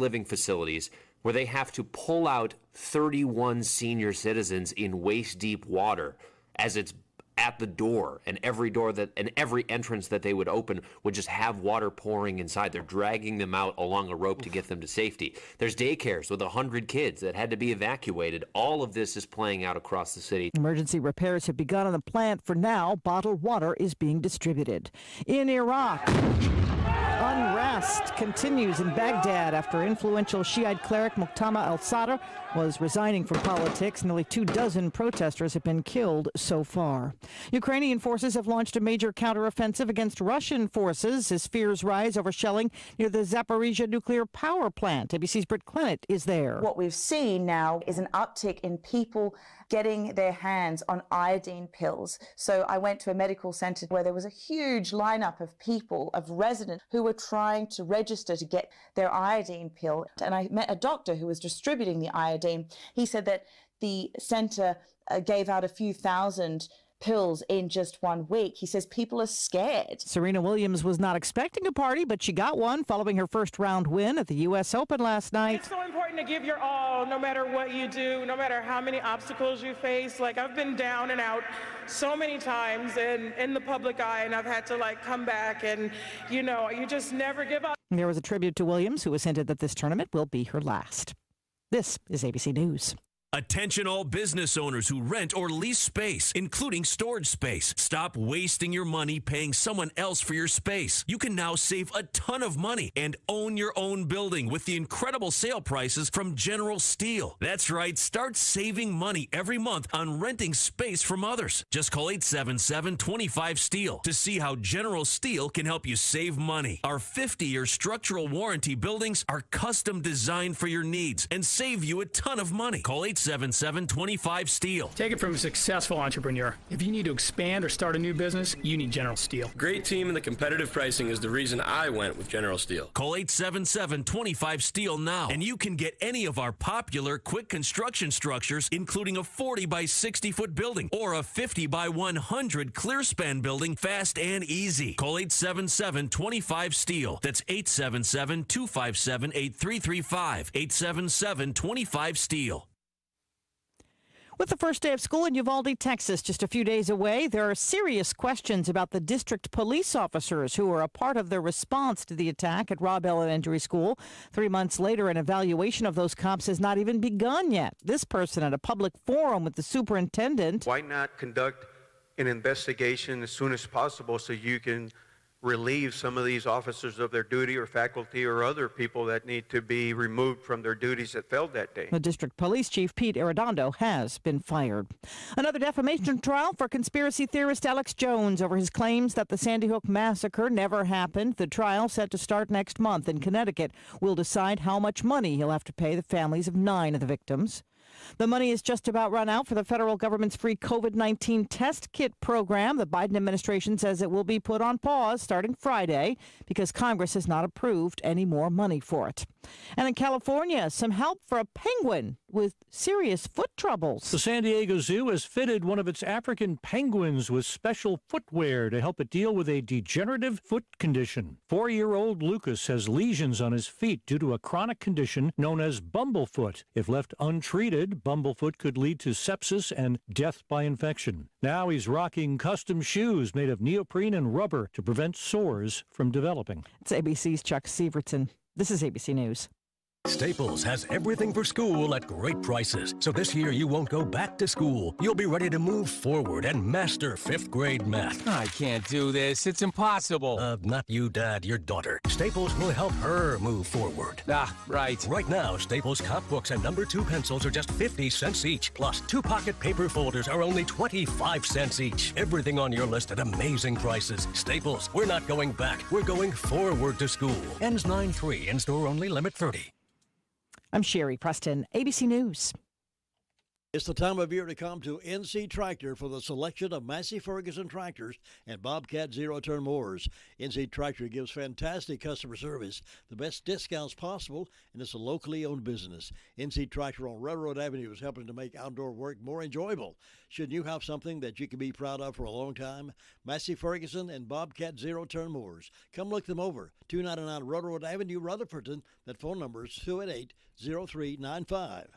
living facilities where they have to pull out 31 senior citizens in waist-deep water as it's at the door, and every entrance that they would open would just have water pouring inside. They're dragging them out along a rope to get them to safety. There's daycares with 100 kids that had to be evacuated. All of this is playing out across the city. Emergency repairs have begun on the plant. For now, bottled water is being distributed. In Iraq, unrest continues in Baghdad after influential Shiite cleric Muqtada al-Sadr was resigning from politics. Nearly 24 protesters have been killed so far. Ukrainian forces have launched a major counteroffensive against Russian forces as fears rise over shelling near the Zaporizhia nuclear power plant. ABC's Britt Clennett is there. What we've seen now is an uptick in people getting their hands on iodine pills. So I went to a medical center where there was a huge lineup of people, of residents who were trying to register to get their iodine pill. And I met a doctor who was distributing the iodine. He said that the center gave out a few thousand pills in just 1 week. He says people are scared. Serena Williams was not expecting a party, but she got one following her first round win at the U.S. Open last night. It's so important to give your all, no matter what you do, no matter how many obstacles you face. Like, I've been down and out so many times and in the public eye, and I've had to come back, and you just never give up. There was a tribute to Williams, who has hinted that this tournament will be her last. This is ABC News. Attention all business owners who rent or lease space, including storage space. Stop wasting your money paying someone else for your space. You can now save a ton of money and own your own building with the incredible sale prices from General Steel. That's right, start saving money every month on renting space from others. Just call 877-25-STEEL to see how General Steel can help you save money. Our 50-year structural warranty buildings are custom designed for your needs and save you a ton of money. Call 877-25-STEEL. Take it from a successful entrepreneur. If you need to expand or start a new business, you need General Steel. Great team and the competitive pricing is the reason I went with General Steel. Call 877-25-STEEL now, and you can get any of our popular quick construction structures, including a 40 by 60 foot building or a 50 by 100 clear span building, fast and easy. Call 877-25-STEEL. That's 877-257-8335. 877-25-STEEL. With the first day of school in Uvalde, Texas, just a few days away, there are serious questions about the district police officers who are a part of the response to the attack at Robb Elementary School. 3 months later, an evaluation of those cops has not even begun yet. This person at a public forum with the superintendent. Why not conduct an investigation as soon as possible so you can relieve some of these officers of their duty, or faculty or other people that need to be removed from their duties that failed that day? The district police chief, Pete Arredondo, has been fired. Another defamation trial for conspiracy theorist Alex Jones over his claims that the Sandy Hook massacre never happened. The trial, set to start next month in Connecticut, will decide how much money he'll have to pay the families of 9 of the victims. The money is just about run out for the federal government's free COVID-19 test kit program. The Biden administration says it will be put on pause starting Friday because Congress has not approved any more money for it. And in California, some help for a penguin with serious foot troubles. The San Diego Zoo has fitted one of its African penguins with special footwear to help it deal with a degenerative foot condition. 4-year-old Lucas has lesions on his feet due to a chronic condition known as bumblefoot. If left untreated, bumblefoot could lead to sepsis and death by infection. Now he's rocking custom shoes made of neoprene and rubber to prevent sores from developing. It's ABC's Chuck Severson. This is ABC News. Staples has everything for school at great prices. So this year you won't go back to school. You'll be ready to move forward and master 5th grade math. I can't do this. It's impossible. Not you, Dad, your daughter. Staples will help her move forward. Ah, right. Right now, Staples comp books and number 2 pencils are just 50 cents each. Plus, 2 pocket paper folders are only 25 cents each. Everything on your list at amazing prices. Staples, we're not going back. We're going forward to school. Ends 9/3. In store only, limit 30. I'm Sherry Preston, ABC News. It's the time of year to come to NC Tractor for the selection of Massey Ferguson tractors and Bobcat zero-turn mowers. NC Tractor gives fantastic customer service, the best discounts possible, and it's a locally owned business. NC Tractor on Railroad Avenue is helping to make outdoor work more enjoyable. Shouldn't you have something that you can be proud of for a long time? Massey Ferguson and Bobcat zero-turn mowers. Come look them over. 299 Railroad Avenue, Rutherfordton. That phone number is 288-0395.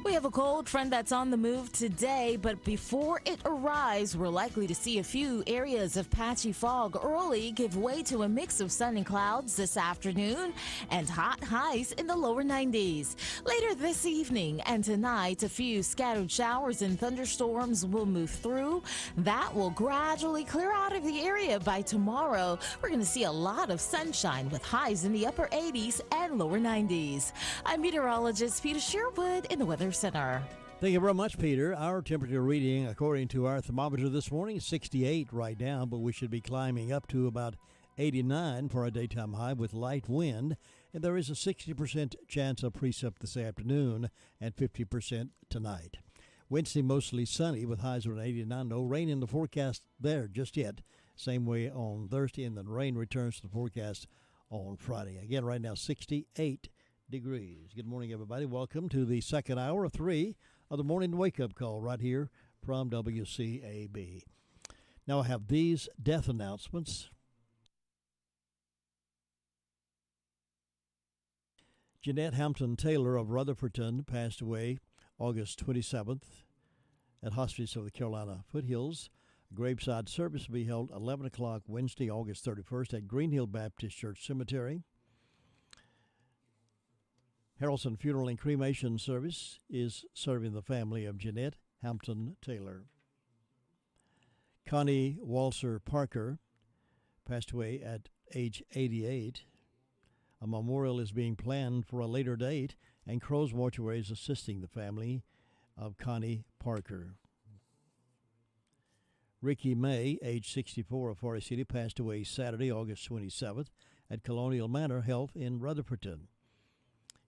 We have a cold front that's on the move today, but before it arrives, we're likely to see a few areas of patchy fog early give way to a mix of sun and clouds this afternoon and hot highs in the lower 90s. Later this evening and tonight, a few scattered showers and thunderstorms will move through. That will gradually clear out of the area by tomorrow. We're going to see a lot of sunshine with highs in the upper 80s and lower 90s. I'm meteorologist Peter Sherwood in the Weather Center. Thank you very much, Peter. Our temperature reading, according to our thermometer this morning, is 68 right now, but we should be climbing up to about 89 for a daytime high with light wind. And there is a 60% chance of precip this afternoon and 50% tonight. Wednesday, mostly sunny with highs around 89. No rain in the forecast there just yet. Same way on Thursday, and then rain returns to the forecast on Friday. Again, right now, 68 degrees. Good morning, everybody. Welcome to the second hour of 3 of the morning wake-up call right here from WCAB. Now I have these death announcements. Jeanette Hampton Taylor of Rutherfordton passed away August 27th at Hospice of the Carolina Foothills. A graveside service will be held 11 o'clock Wednesday, August 31st at Green Hill Baptist Church Cemetery. Harrelson Funeral and Cremation Service is serving the family of Jeanette Hampton Taylor. Connie Walser Parker passed away at age 88. A memorial is being planned for a later date, and Crow's Mortuary is assisting the family of Connie Parker. Ricky May, age 64 of Forest City, passed away Saturday, August 27th at Colonial Manor Health in Rutherfordton.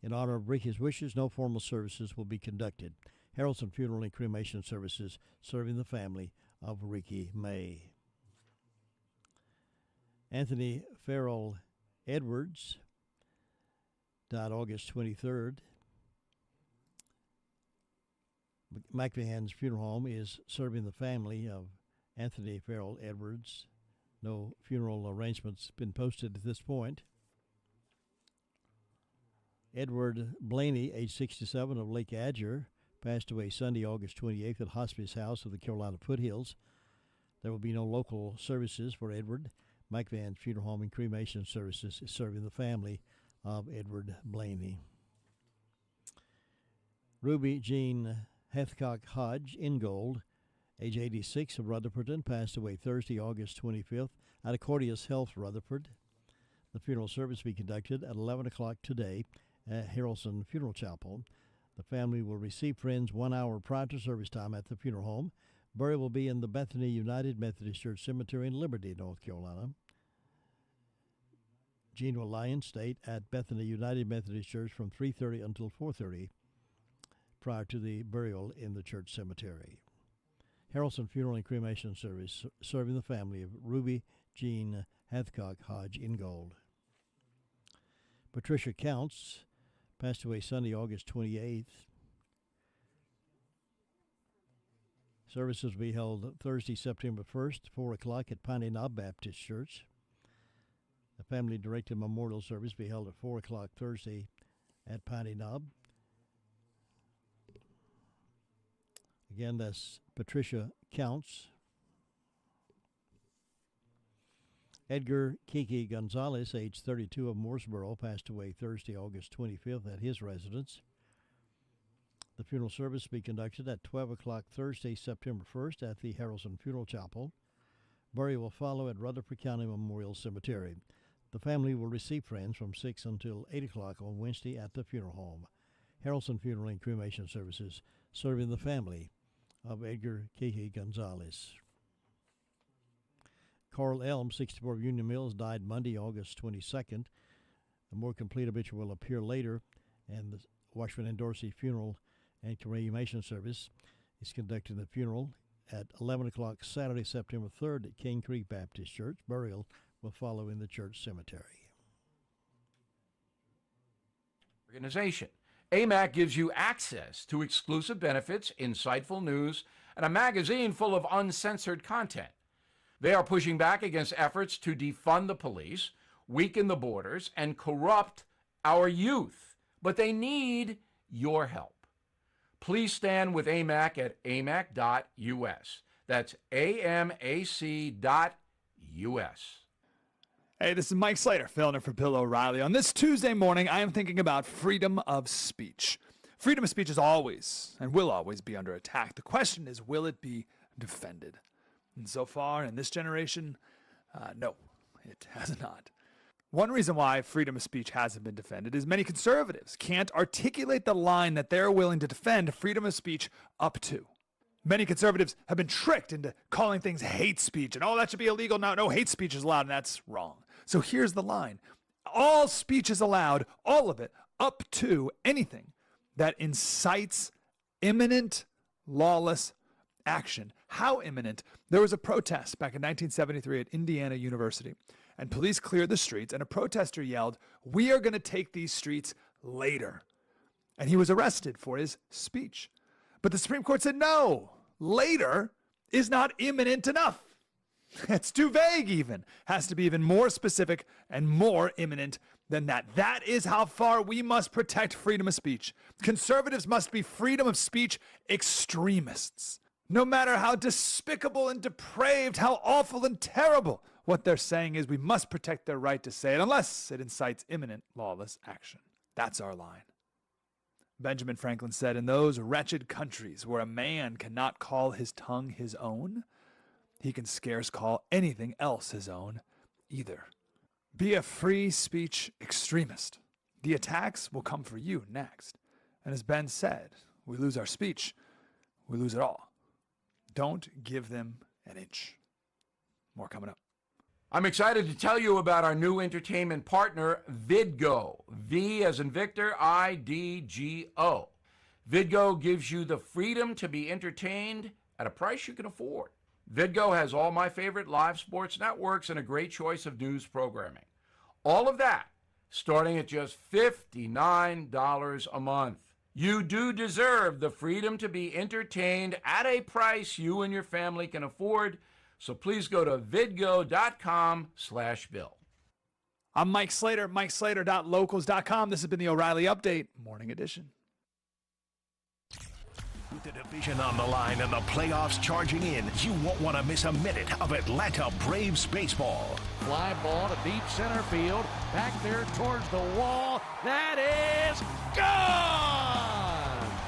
In honor of Ricky's wishes, no formal services will be conducted. Harrelson Funeral and Cremation Services serving the family of Ricky May. Anthony Farrell Edwards died August 23rd. McMahon's Funeral Home is serving the family of Anthony Farrell Edwards. No funeral arrangements been posted at this point. Edward Blaney, age 67 of Lake Adger, passed away Sunday, August 28th at Hospice House of the Carolina Foothills. There will be no local services for Edward. Mike Van's Funeral Home and Cremation Services is serving the family of Edward Blaney. Ruby Jean Heathcock Hodge Ingold, age 86 of Rutherfordton, passed away Thursday, August 25th at Accordius Health, Rutherford. The funeral service will be conducted at 11 o'clock today at Harrelson Funeral Chapel. The family will receive friends 1 hour prior to service time at the funeral home. Burial will be in the Bethany United Methodist Church Cemetery in Liberty, North Carolina. Jean will lie in state at Bethany United Methodist Church from 3:30 until 4:30 prior to the burial in the church cemetery. Harrelson Funeral and Cremation Service serving the family of Ruby Jean Hathcock Hodge Ingold. Patricia Counts passed away Sunday, August 28th. Services will be held Thursday, September 1st, 4 o'clock at Piney Knob Baptist Church. The family-directed memorial service will be held at 4 o'clock Thursday at Piney Knob. Again, that's Patricia Counts. Edgar Kiki Gonzalez, age 32 of Mooresboro, passed away Thursday, August 25th at his residence. The funeral service will be conducted at 12 o'clock Thursday, September 1st at the Harrelson Funeral Chapel. Burial will follow at Rutherford County Memorial Cemetery. The family will receive friends from 6 until 8 o'clock on Wednesday at the funeral home. Harrelson Funeral and Cremation Services serving the family of Edgar Kiki Gonzalez. Carl Elm, 64 of Union Mills, died Monday, August 22nd. A more complete obituary will appear later, and the Washington and Dorsey Funeral and Cremation Service. He's conducting the funeral at 11 o'clock Saturday, September 3rd at King Creek Baptist Church. Burial will follow in the church cemetery. Organization. AMAC gives you access to exclusive benefits, insightful news, and a magazine full of uncensored content. They are pushing back against efforts to defund the police, weaken the borders, and corrupt our youth. But they need your help. Please stand with AMAC at amac.us. That's amac.us. Hey, this is Mike Slater, filling in for Bill O'Reilly. On this Tuesday morning, I am thinking about freedom of speech. Freedom of speech is always and will always be under attack. The question is, will it be defended? And so far, in this generation, no, it has not. One reason why freedom of speech hasn't been defended is many conservatives can't articulate the line that they're willing to defend freedom of speech up to. Many conservatives have been tricked into calling things hate speech, and that should be illegal. No, hate speech is allowed, and that's wrong. So here's the line. All speech is allowed, all of it, up to anything that incites imminent lawless action. How imminent? There was a protest back in 1973 at Indiana University, and police cleared the streets, and a protester yelled, "We are going to take these streets later." And he was arrested for his speech. But the Supreme Court said, no, later is not imminent enough. It's too vague even. Has to be even more specific and more imminent than that. That is how far we must protect freedom of speech. Conservatives must be freedom of speech extremists. No matter how despicable and depraved, how awful and terrible, what they're saying is we must protect their right to say it unless it incites imminent lawless action. That's our line. Benjamin Franklin said, in those wretched countries where a man cannot call his tongue his own, he can scarce call anything else his own either. Be a free speech extremist. The attacks will come for you next. And as Ben said, we lose our speech, we lose it all. Don't give them an inch. More coming up. I'm excited to tell you about our new entertainment partner, Vidgo. V as in Victor, I-D-G-O. Vidgo gives you the freedom to be entertained at a price you can afford. Vidgo has all my favorite live sports networks and a great choice of news programming. All of that starting at just $59 a month. You do deserve the freedom to be entertained at a price you and your family can afford. So please go to vidgo.com/bill. I'm Mike Slater, MikeSlater.locals.com. This has been the O'Reilly Update, Morning Edition. With the division on the line and the playoffs charging in, you won't want to miss a minute of Atlanta Braves baseball. Fly ball to deep center field, back there towards the wall. That is gone!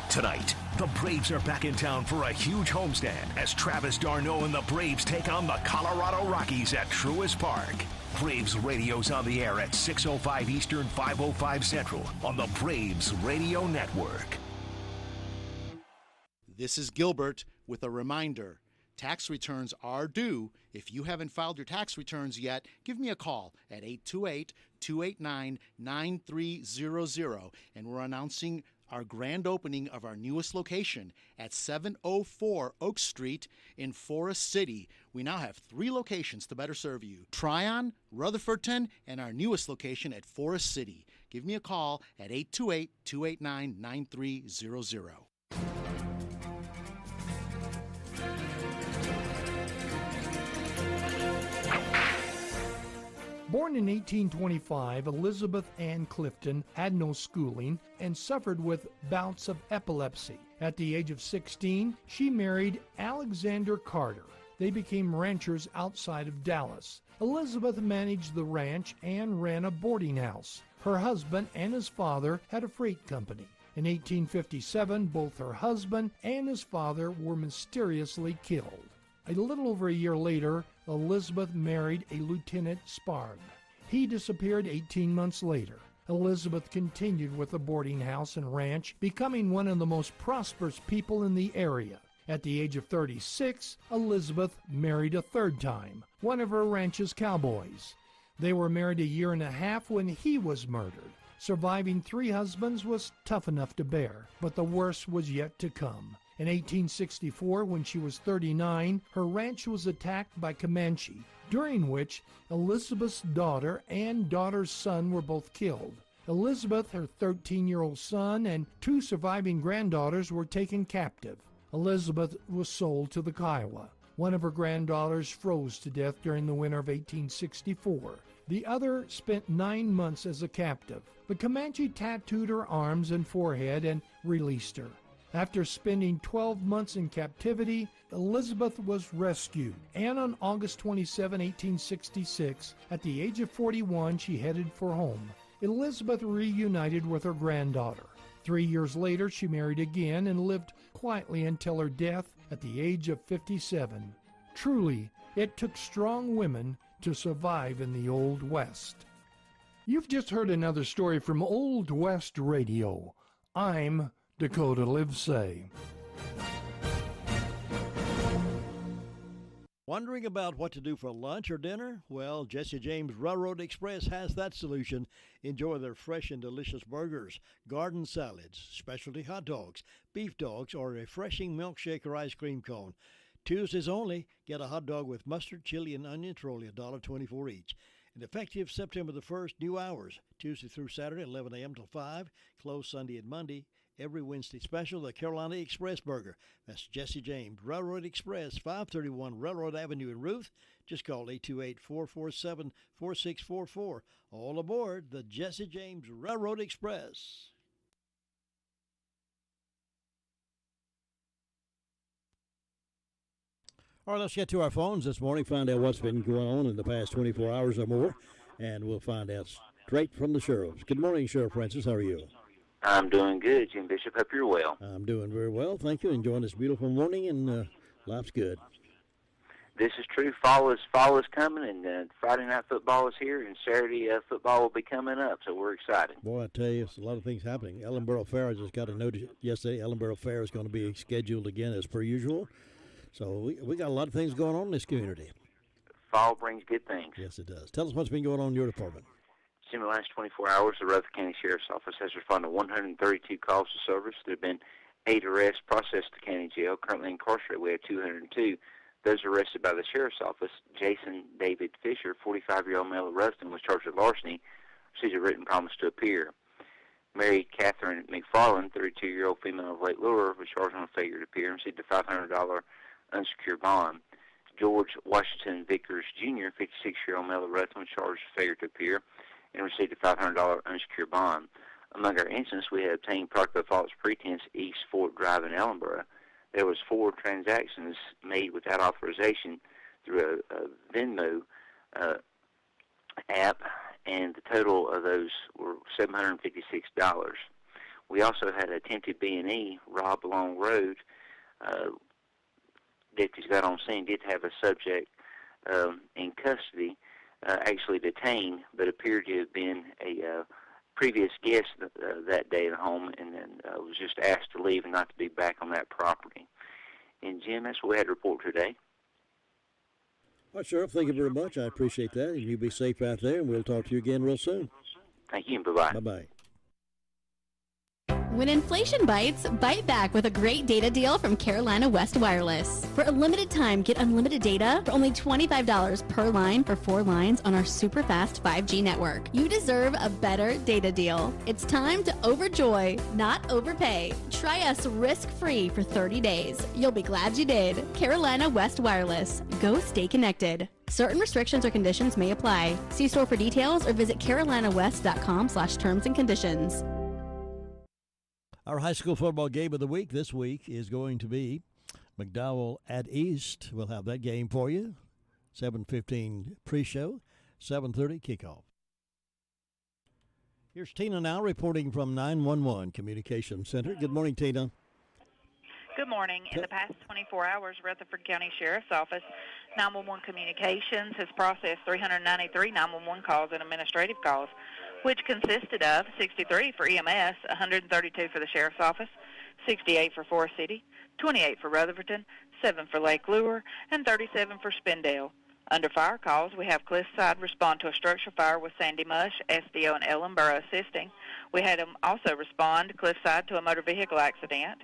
Tonight, the Braves are back in town for a huge homestand as Travis d'Arnaud and the Braves take on the Colorado Rockies at Truist Park. Braves radio's on the air at 6:05 Eastern, 5:05 Central on the Braves Radio Network. This is Gilbert with a reminder. Tax returns are due. If you haven't filed your tax returns yet, give me a call at 828-289-9300. And we're announcing our grand opening of our newest location at 704 Oak Street in Forest City. We now have 3 locations to better serve you: Tryon, Rutherfordton, and our newest location at Forest City. Give me a call at 828-289-9300. Born in 1825, Elizabeth Ann Clifton had no schooling and suffered with bouts of epilepsy. At the age of 16, she married Alexander Carter. They became ranchers outside of Dallas. Elizabeth managed the ranch and ran a boarding house. Her husband and his father had a freight company. In 1857, both her husband and his father were mysteriously killed. A little over a year later, Elizabeth married a Lieutenant Sparg. He disappeared 18 months later. Elizabeth continued with the boarding house and ranch, becoming one of the most prosperous people in the area. At the age of 36, Elizabeth married a third time, one of her ranch's cowboys. They were married a year and a half when he was murdered. Surviving 3 husbands was tough enough to bear, but the worst was yet to come. In 1864, when she was 39, her ranch was attacked by Comanche, during which Elizabeth's daughter and daughter's son were both killed. Elizabeth, her 13-year-old son, and 2 surviving granddaughters were taken captive. Elizabeth was sold to the Kiowa. One of her granddaughters froze to death during the winter of 1864. The other spent 9 months as a captive. The Comanche tattooed her arms and forehead and released her. After spending 12 months in captivity, Elizabeth was rescued, and on August 27, 1866, at the age of 41, she headed for home. Elizabeth reunited with her granddaughter. 3 years later, she married again and lived quietly until her death at the age of 57. Truly, it took strong women to survive in the Old West. You've just heard another story from Old West Radio. I'm Dakota Livesay. Wondering about what to do for lunch or dinner? Well, Jesse James Railroad Express has that solution. Enjoy their fresh and delicious burgers, garden salads, specialty hot dogs, beef dogs, or a refreshing milkshake or ice cream cone. Tuesdays only, get a hot dog with mustard, chili, and onions for only $1.24 each. And effective September the 1st, new hours, Tuesday through Saturday, 11 a.m. till 5, closed Sunday and Monday. Every Wednesday special, the Carolina Express Burger. That's Jesse James Railroad Express, 531 Railroad Avenue in Ruth. Just call 828-447-4644. All aboard the Jesse James Railroad Express. All right, let's get to our phones this morning, find out what's been going on in the past 24 hours or more, and we'll find out straight from the sheriffs. Good morning, Sheriff Francis. How are you? I'm doing good, Jim Bishop. Hope you're well. I'm doing very well, thank you. Enjoying this beautiful morning, and life's good. This is true. Fall is coming, and Friday night football is here, and Saturday football will be coming up, so we're excited. Boy, I tell you, it's a lot of things happening. Ellenboro Fair, I just got a notice yesterday. Ellenboro Fair is going to be scheduled again as per usual. So we got a lot of things going on in this community. Fall brings good things. Yes, it does. Tell us what's been going on in your department. In the last 24 hours, the Rutherford County Sheriff's Office has responded to 132 calls to service. There have been 8 arrests processed to county jail. Currently incarcerated, we have 202. Those arrested by the Sheriff's Office: Jason David Fisher, 45-year-old male of Ruston, was charged with larceny, received a written promise to appear. Mary Catherine McFarland, 32-year-old female of Lake Lure, was charged on failure to appear and received a $500 unsecured bond. George Washington Vickers, Jr., 56-year-old male of Ruston, was charged with failure to appear and received a $500 unsecured bond. Among our incidents, we had obtained product of false pretense East Fort Drive in Ellenboro. There was 4 transactions made without authorization through a Venmo app, and the total of those were $756. We also had attempted B&E rob along road. Deputies got on scene, did have a subject in custody, actually detained, but appeared to have been a previous guest that day at home, and then was just asked to leave and not to be back on that property. And Jim, that's what we had to report today. Well, Sheriff, thank you very much. I appreciate that, and you be safe out there, and we'll talk to you again real soon. Thank you, and bye-bye. Bye-bye. When inflation bites, bite back with a great data deal from Carolina West Wireless. For a limited time, get unlimited data for only $25 per line for 4 lines on our super fast 5G network. You deserve a better data deal. It's time to overjoy, not overpay. Try us risk-free for 30 days. You'll be glad you did. Carolina West Wireless. Go stay connected. Certain restrictions or conditions may apply. See store for details or visit carolinawest.com/terms and conditions. Our high school football game of the week this week is going to be McDowell at East. We'll have that game for you. 7:15 pre-show, 7:30 kickoff. Here's Tina now reporting from 911 Communications Center. Good morning, Tina. Good morning. In the past 24 hours, Rutherford County Sheriff's Office 911 Communications has processed 393 911 calls and administrative calls, which consisted of 63 for EMS, 132 for the Sheriff's Office, 68 for Forest City, 28 for Rutherfordton, 7 for Lake Lure, and 37 for Spindale. Under fire calls, we have Cliffside respond to a structure fire with Sandy Mush, SDO, and Ellenborough assisting. We had them also respond Cliffside to a motor vehicle accident.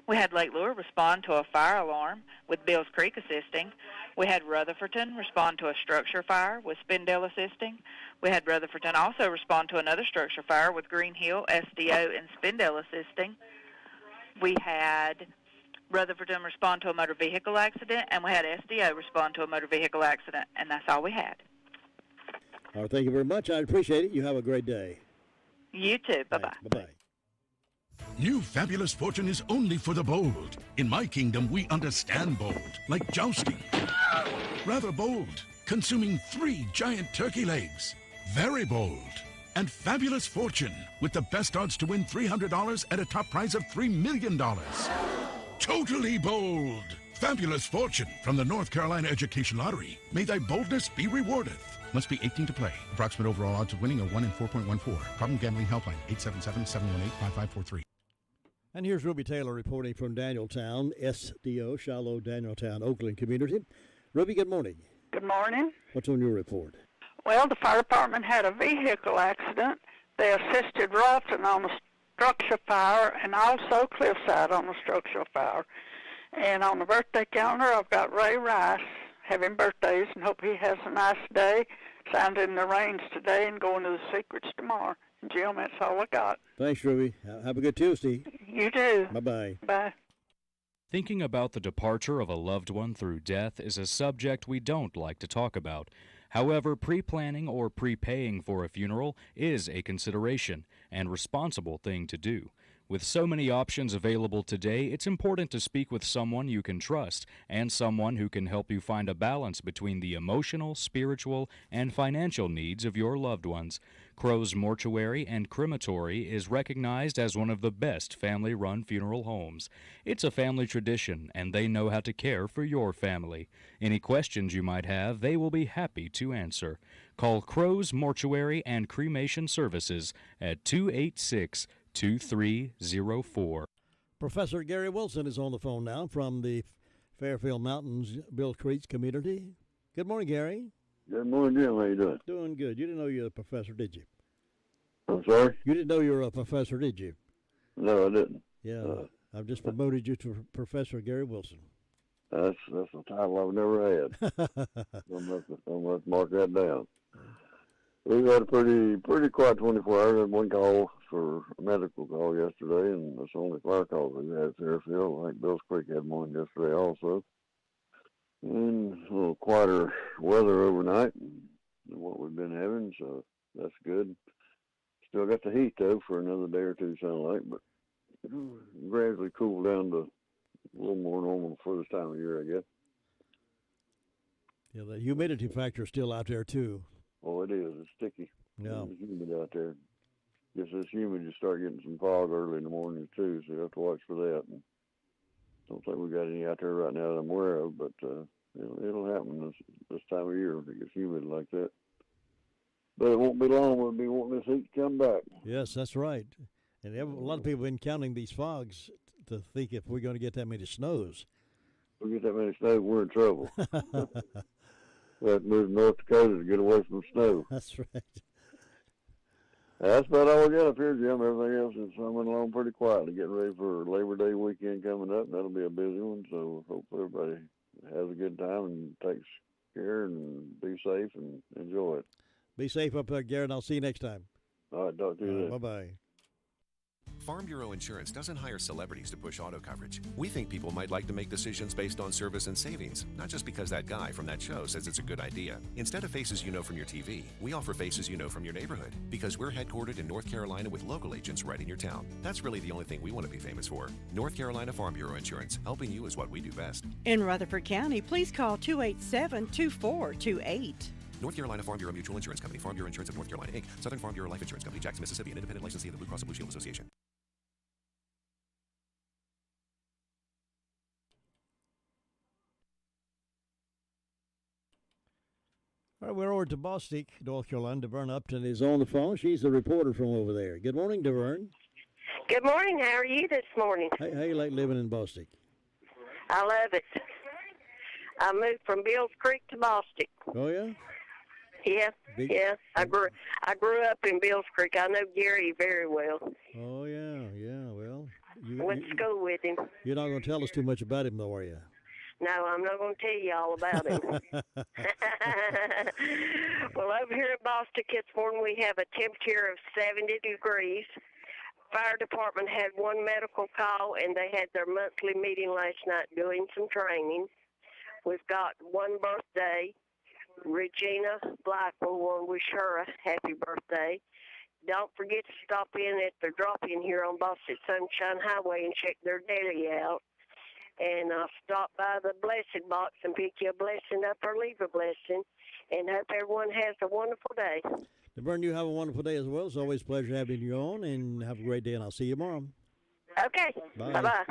We had Lake Lure respond to a fire alarm with Bills Creek assisting. We had Rutherfordton respond to a structure fire with Spindale assisting. We had Rutherfordton also respond to another structure fire with Green Hill, SDO, and Spindale assisting. We had Rutherfordton respond to a motor vehicle accident, and we had SDO respond to a motor vehicle accident, and that's all we had. All right, thank you very much. I appreciate it. You have a great day. You too. Bye-bye. Bye-bye. New Fabulous Fortune is only for the bold. In my kingdom, we understand bold, like jousting. Rather bold, consuming 3 giant turkey legs. Very bold. And Fabulous Fortune, with the best odds to win $300 at a top prize of $3 million. Totally bold. Fabulous Fortune from the North Carolina Education Lottery. May thy boldness be rewarded. Must be 18 to play. Approximate overall odds of winning are 1 in 4.14. Problem gambling helpline 877-718-5543. And here's Ruby Taylor reporting from Danieltown, SDO, Shiloh, Danieltown, Oakland community. Ruby, good morning. Good morning. What's on your report? Well, the fire department had a vehicle accident. They assisted Ralston on a structure fire and also Cliffside on a structural fire. And on the birthday calendar, I've got Ray Rice having birthdays and hope he has a nice day. Sounding in the rains today and going to the Secrets tomorrow. Jim, that's all I got. Thanks, Ruby. Have a good Tuesday. You too. Bye-bye. Bye. Thinking about the departure of a loved one through death is a subject we don't like to talk about. However, pre-planning or prepaying for a funeral is a consideration and responsible thing to do. With so many options available today, it's important to speak with someone you can trust and someone who can help you find a balance between the emotional, spiritual, and financial needs of your loved ones. Crow's Mortuary and Crematory is recognized as one of the best family-run funeral homes. It's a family tradition, and they know how to care for your family. Any questions you might have, they will be happy to answer. Call Crow's Mortuary and Cremation Services at 286-2304. Professor Gary Wilson is on the phone now from the Fairfield Mountains, Bill Creek community. Good morning, Gary. Good morning, Jim. How you doing? Doing good. You didn't know you were a professor, did you? I'm sorry? You didn't know you were a professor, did you? No, I didn't. Yeah, I've just promoted you to Professor Gary Wilson. That's a title I've never had. I'm going to mark that down. We've had a pretty quiet 24 hours. I had one call for a medical call yesterday, and that's the only fire calls we've had at Fairfield. I think Bills Creek had one yesterday also. And a little quieter weather overnight than what we've been having, so that's good. Still got the heat, though, for another day or two, sound like, but it'll gradually cool down to a little more normal for this time of year, I guess. Yeah, the humidity factor is still out there, too. Oh, it is. It's sticky. Yeah. It's humid out there. Just as humid, you start getting some fog early in the morning, too, so you have to watch for that. And don't think we got any out there right now that I'm aware of, but it'll happen this time of year if it gets humid like that. But it won't be long. We'll be wanting this heat to come back. Yes, that's right. And a lot of people have been counting these fogs to think if we're going to get that many snows. If we get that many snows, we're in trouble. We have to move to North Dakota to get away from snow. That's right. That's about all we got up here, Jim. Everything else is coming along pretty quietly. Getting ready for Labor Day weekend coming up. That'll be a busy one, so hopefully everybody has a good time and takes care and be safe and enjoy it. Be safe up there, Garrett. I'll see you next time. All right, talk to you then. Bye-bye. Farm Bureau Insurance doesn't hire celebrities to push auto coverage. We think people might like to make decisions based on service and savings, not just because that guy from that show says it's a good idea. Instead of faces you know from your TV, we offer faces you know from your neighborhood, because we're headquartered in North Carolina with local agents right in your town. That's really the only thing we want to be famous for. North Carolina Farm Bureau Insurance. Helping you is what we do best. In Rutherford County, please call 287-2428. North Carolina Farm Bureau Mutual Insurance Company, Farm Bureau Insurance of North Carolina, Inc., Southern Farm Bureau Life Insurance Company, Jackson, Mississippi, an independent licensee of the Blue Cross and Blue Shield Association. All right, we're over to Bostic, North Carolina. DeVern Upton is on the phone. She's the reporter from over there. Good morning, DeVern. Good morning. How are you this morning? Hey, how you like living in Bostic? I love it. I moved from Bills Creek to Bostic. Oh, yeah? Yeah, yeah. I grew up in Bills Creek. I know Gary very well. Oh, yeah. Well, Went to school with him. You're not going to tell us too much about him, though, are you? No, I'm not going to tell you all about him. Well, over here in Boston this morning, we have a temperature of 70 degrees. Fire department had one medical call, and they had their monthly meeting last night doing some training. We've got one birthday. Regina Black will want to wish her a happy birthday. Don't forget to stop in at the drop-in here on Boston Sunshine Highway and check their deli out. And stop by the blessing box and pick you a blessing up or leave a blessing. And hope everyone has a wonderful day. Laverne, you have a wonderful day as well. It's always a pleasure having you on, and have a great day, and I'll see you tomorrow. Okay. Bye. Bye-bye.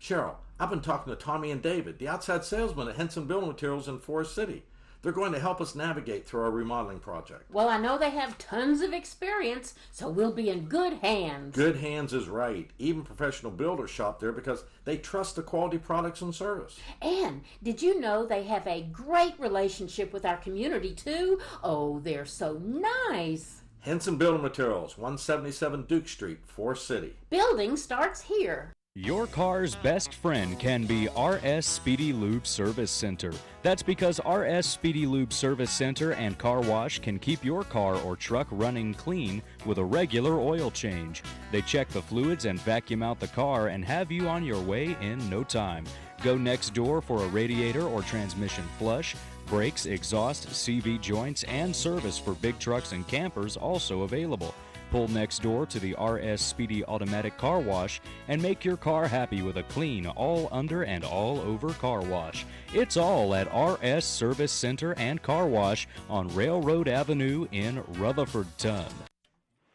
Cheryl, I've been talking to Tommy and David, the outside salesmen at Henson Building Materials in Forest City. They're going to help us navigate through our remodeling project. Well, I know they have tons of experience, so we'll be in good hands. Good hands is right. Even professional builders shop there because they trust the quality products and service. And did you know they have a great relationship with our community, too? Oh, they're so nice. Henson Building Materials, 177 Duke Street, Forest City. Building starts here. Your car's best friend can be RS Speedy Lube Service Center. That's because RS Speedy Lube Service Center and Car Wash can keep your car or truck running clean with a regular oil change. They check the fluids and vacuum out the car and have you on your way in no time. Go next door for a radiator or transmission flush, brakes, exhaust, CV joints, and service for big trucks and campers also available. Pull next door to the RS Speedy Automatic Car Wash and make your car happy with a clean, all under and all over car wash. It's all at RS Service Center and Car Wash on Railroad Avenue in Rutherfordton.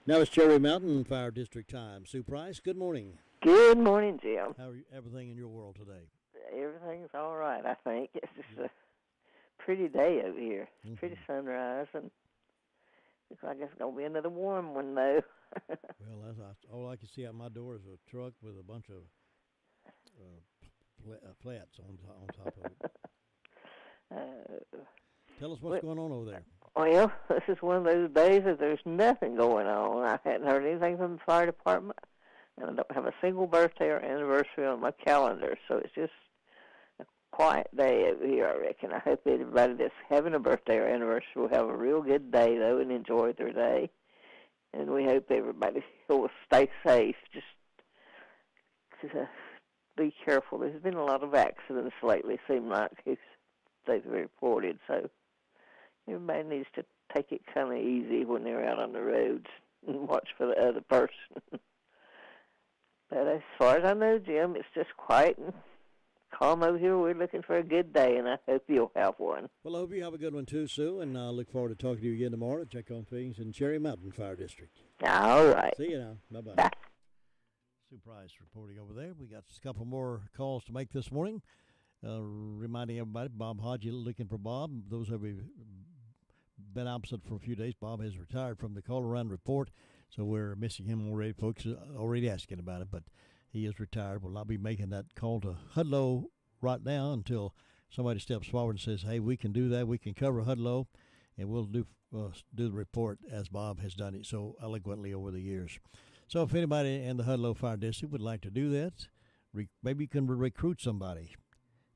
Now it's Cherry Mountain Fire District time. Sue Price, good morning. Good morning, Jim. How are everything in your world today? Everything's all right, I think. It's just a pretty day over here. Pretty sunrise, and looks like it's going to be another warm one, though. Well, all I can see out my door is a truck with a bunch of flats on top of it. Tell us what's going on over there. Well, this is one of those days that there's nothing going on. I hadn't heard anything from the fire department, and I don't have a single birthday or anniversary on my calendar, so it's just a quiet day over here, I reckon. I hope everybody that's having a birthday or anniversary will have a real good day, though, and enjoy their day. And we hope everybody will stay safe. Just be careful. There's been a lot of accidents lately, seem like, they've reported, so everybody needs to take it kind of easy when they're out on the roads and watch for the other person. But as far as I know, Jim, it's just quiet and calm over here. We're looking for a good day, and I hope you'll have one. Well, I hope you have a good one too, Sue, and I look forward to talking to you again tomorrow. Check on things in Cherry Mountain Fire District. All right. See you now. Bye-bye. Bye. Sue Price reporting over there. We got a couple more calls to make this morning. Reminding everybody, Bob Hodge, looking for Bob. Those have been absent for a few days. Bob has retired from the call-around report, so we're missing him already. Folks are already asking about it, but he is retired. Will not be making that call to Hudlow right now until somebody steps forward and says, hey, we can do that. We can cover Hudlow, and we'll do the report as Bob has done it so eloquently over the years. So if anybody in the Hudlow Fire District would like to do that, maybe you can recruit somebody.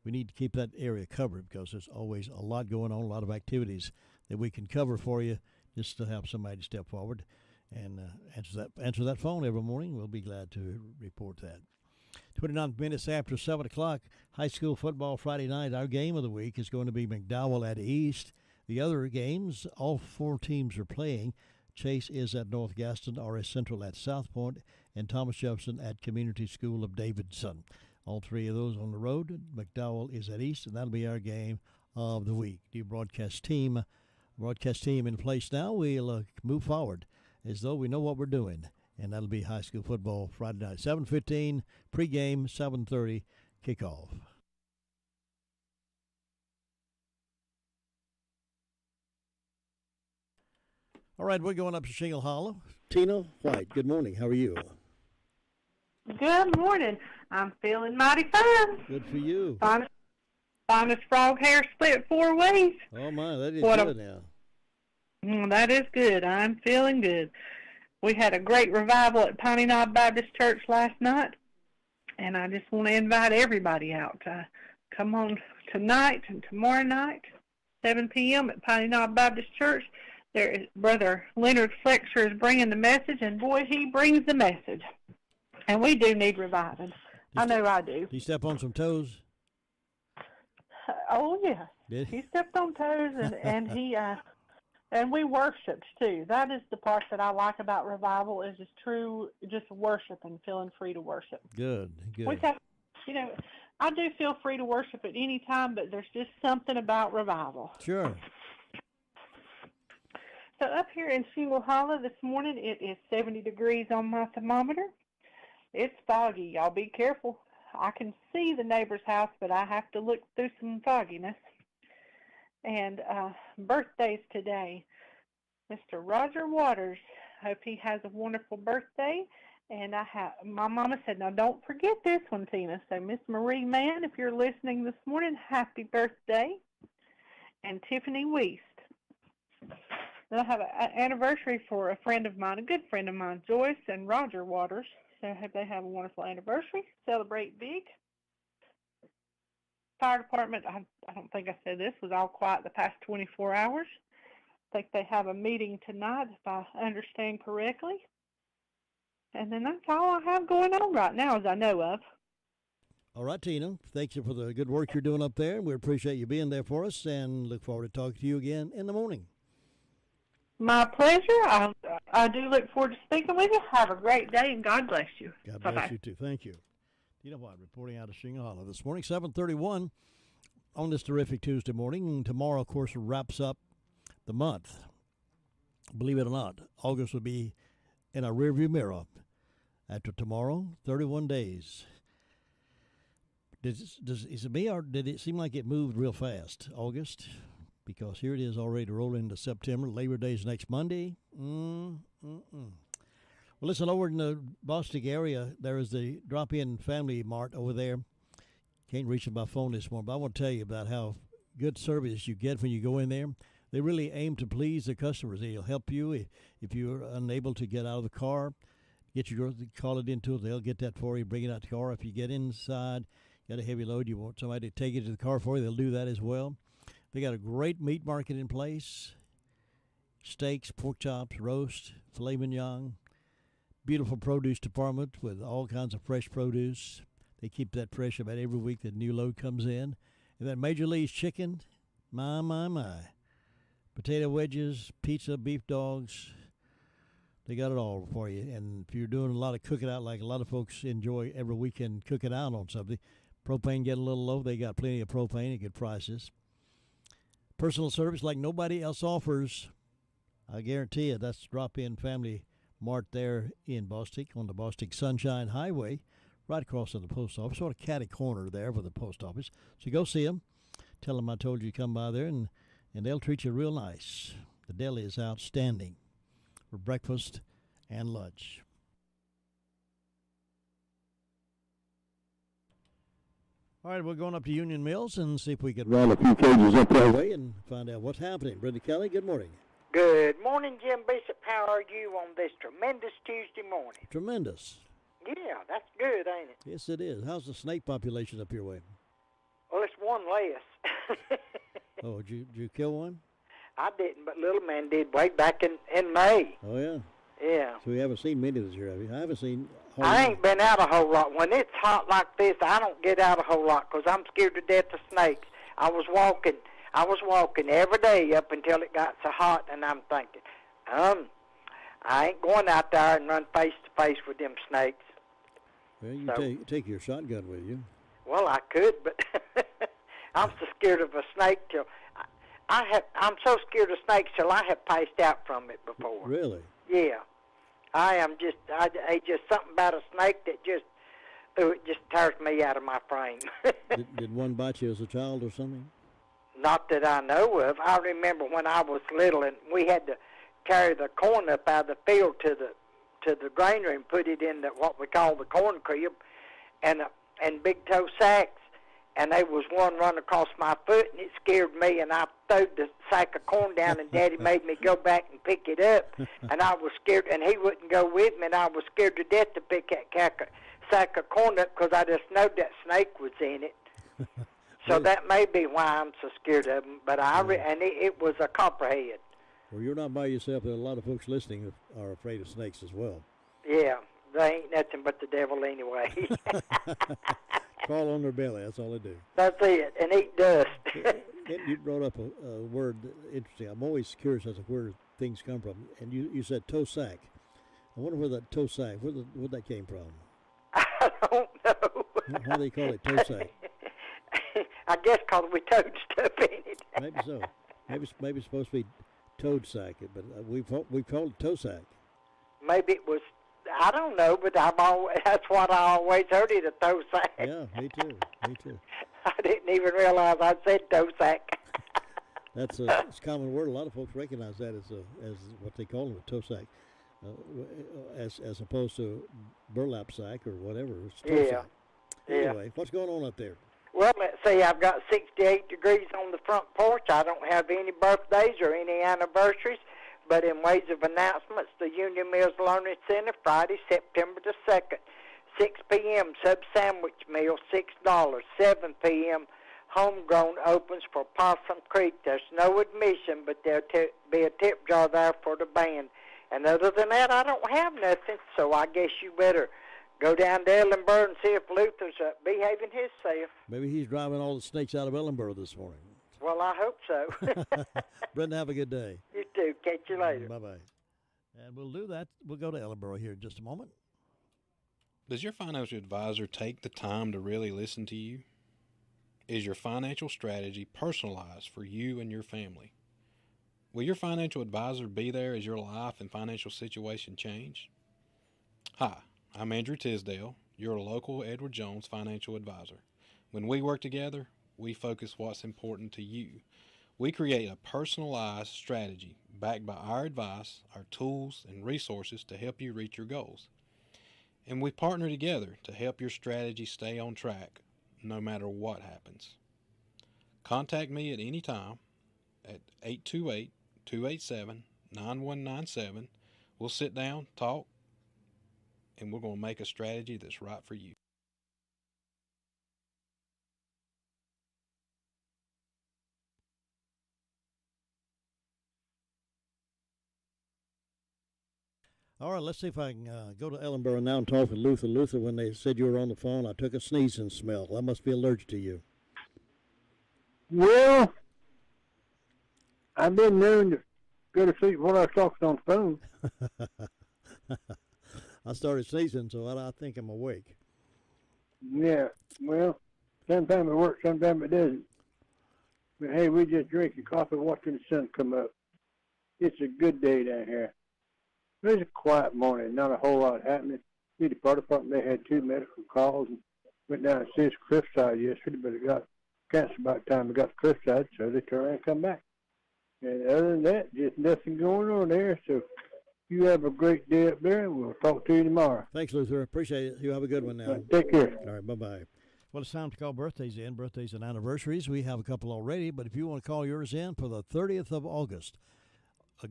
We need to keep that area covered because there's always a lot going on, a lot of activities that we can cover for you just to have somebody step forward and answer that phone every morning. We'll be glad to report that. 29 minutes after 7 o'clock, high school football Friday night. Our game of the week is going to be McDowell at East. The other games, all four teams are playing. Chase is at North Gaston, RS Central at South Point, and Thomas Jefferson at Community School of Davidson. All three of those on the road. McDowell is at East, and that'll be our game of the week. New broadcast team in place now. We'll move forward as though we know what we're doing, and that'll be high school football Friday night. 7:15 pregame, 7:30 kickoff. All right, we're going up to Shingle Hollow. Tina White, good morning. How are you? Good morning. I'm feeling mighty fine. Good for you. Fine. Finest frog hair split 4 ways. Oh, my, that is What good now. That is good. I'm feeling good. We had a great revival at Piney Knob Baptist Church last night, and I just want to invite everybody out to come on tonight and tomorrow night, 7 p.m. at Piney Knob Baptist Church. There is Brother Leonard Flexer is bringing the message, and boy, he brings the message. And we do need reviving. I know I do. Did he step on some toes? Oh, yes. Did he stepped on toes, and he and we worshiped too. That is the part that I like about revival, is just worship and feeling free to worship. Good. We have, I do feel free to worship at any time, but there's just something about revival. Sure. So up here in Shingle Hollow this morning, it is 70 degrees on my thermometer. It's foggy. Y'all be careful. I can see the neighbor's house, but I have to look through some fogginess. And birthdays today. Mr. Roger Waters. Hope he has a wonderful birthday. And my mama said, now don't forget this one, Tina. So Miss Marie Mann, if you're listening this morning, happy birthday. And Tiffany Weist. Then I have an anniversary for a friend of mine, a good friend of mine, Joyce and Roger Waters. So I hope they have a wonderful anniversary. Celebrate big. Fire department, I don't think I said this, was all quiet the past 24 hours. I think they have a meeting tonight, if I understand correctly. And then that's all I have going on right now, as I know of. All right, Tina. Thank you for the good work you're doing up there. We appreciate you being there for us, and look forward to talking to you again in the morning. My pleasure. I do look forward to speaking with you. Have a great day, and God bless you. God Bye-bye. bless you, too. Thank you. Tina White reporting out of Shingle Hollow this morning, 7:31 on this terrific Tuesday morning. And tomorrow, of course, wraps up the month. Believe it or not, August will be in our rearview mirror. After tomorrow, 31 days. Is it me, or did it seem like it moved real fast, August? Because here it is already rolling into September. Labor Day is next Monday. Well, listen, over in the Boston area, there is the Drop-In Family Mart over there. Can't reach them by phone this morning, but I want to tell you about how good service you get when you go in there. They really aim to please the customers. They'll help you if you're unable to get out of the car. Call it into it. They'll get that for you, bring it out to the car. If you get inside, got a heavy load, you want somebody to take it to the car for you, they'll do that as well. They got a great meat market in place. Steaks, pork chops, roast, filet mignon. Beautiful produce department with all kinds of fresh produce. They keep that fresh about every week that new load comes in. And that Major Lee's chicken, my. Potato wedges, pizza, beef dogs. They got it all for you. And if you're doing a lot of cooking out, like a lot of folks enjoy every weekend cooking out on something, propane get a little low. They got plenty of propane at good prices. Personal service like nobody else offers. I guarantee you that's Drop-In Family Mart there in Bostic on the Bostic Sunshine Highway, right across from the post office, sort of catty corner there with the post office. So go see them. Tell them I told you to come by there, and they'll treat you real nice. The deli is outstanding for breakfast and lunch. All right, we're going up to Union Mills and see if we can run a few cages up that way and find out what's happening. Brenda Kelly, good morning. Good morning, Jim Bishop. How are you on this tremendous Tuesday morning? Tremendous. Yeah, that's good, ain't it? Yes, it is. How's the snake population up your way? Well, it's one less. Oh, did you kill one? I didn't, but little man did way back in May. Oh, yeah? Yeah. So we haven't seen many this year, have you? I haven't seen... I ain't been out a whole lot. When it's hot like this, I don't get out a whole lot because I'm scared to death of snakes. I was walking every day up until it got so hot, and I'm thinking, I ain't going out there and run face to face with them snakes. Well, you take your shotgun with you. Well, I could, but I'm so scared of a snake till I'm so scared of snakes till I have passed out from it before. Really? Yeah. I am just something about a snake that just tears me out of my frame. Did one bite you as a child or something? Not that I know of. I remember when I was little and we had to carry the corn up out of the field to the granary and put it in what we call the corn crib and big toe sacks. and there was one run across my foot, and it scared me, and I threw the sack of corn down, and Daddy made me go back and pick it up, and I was scared, and he wouldn't go with me, and I was scared to death to pick that sack of corn up because I just know that snake was in it. So that may be why I'm so scared of them, but it was a copperhead. Well, you're not by yourself. There are a lot of folks listening that are afraid of snakes as well. Yeah, they ain't nothing but the devil anyway. Crawl on their belly, that's all they do. That's it, and eat dust. You brought up a word interesting. I'm always curious as to where things come from. And you said toe sack. I wonder where that toe sack, where that came from. I don't know. How do they call it toe sack? I guess because we towed stuff in it. Maybe so. Maybe it's supposed to be toad sack, but we've called it toe sack. Maybe it was, I don't know, but that's what I always heard it, a toe sack. Yeah, me too. I didn't even realize I said toe sack. It's a common word. A lot of folks recognize that as what they call it, a toe sack, as opposed to burlap sack or whatever. It's toe sack. Anyway, what's going on up there? Well, let's see, I've got 68 degrees on the front porch. I don't have any birthdays or any anniversaries, but in ways of announcements, the Union Mills Learning Center, Friday, September the 2nd, 6 p.m., sub-sandwich meal, $6. 7 p.m., homegrown opens for Possum Creek. There's no admission, but there'll be a tip jar there for the band. And other than that, I don't have nothing, so I guess you better go down to Ellenboro and see if Luther's behaving himself. Maybe he's driving all the snakes out of Ellenboro this morning. Well, I hope so. Brenda, have a good day. You too. Catch you later. Bye-bye. And we'll do that. We'll go to Ellenboro here in just a moment. Does your financial advisor take the time to really listen to you? Is your financial strategy personalized for you and your family? Will your financial advisor be there as your life and financial situation change? Hi, I'm Andrew Tisdale, your local Edward Jones financial advisor. When we work together, we focus what's important to you. We create a personalized strategy backed by our advice, our tools, and resources to help you reach your goals. And we partner together to help your strategy stay on track no matter what happens. Contact me at any time at 828-287-9197. We'll sit down, talk, and we're going to make a strategy that's right for you. All right, let's see if I can go to Ellenboro now and talk with Luther. Luther, when they said you were on the phone, I took a sneezing smell. I must be allergic to you. Well, I've been known to go to sleep while I was talking on the phone. I started sneezing, so I think I'm awake. Yeah, well, sometimes it works, sometimes it doesn't. But hey, we just drinking coffee watching the sun come up. It's a good day down here. It was a quiet morning, not a whole lot happening. The fire department, they had 2 medical calls and went down to see us Cliffside yesterday, but it got canceled by the time we got to Cliffside, so they turned around and come back. And other than that, just nothing going on there, so you have a great day up there, and we'll talk to you tomorrow. Thanks, Luther. Appreciate it. You have a good one now. Take care. All right, bye-bye. Well, it's time to call birthdays in, birthdays and anniversaries. We have a couple already, but if you want to call yours in for the 30th of August the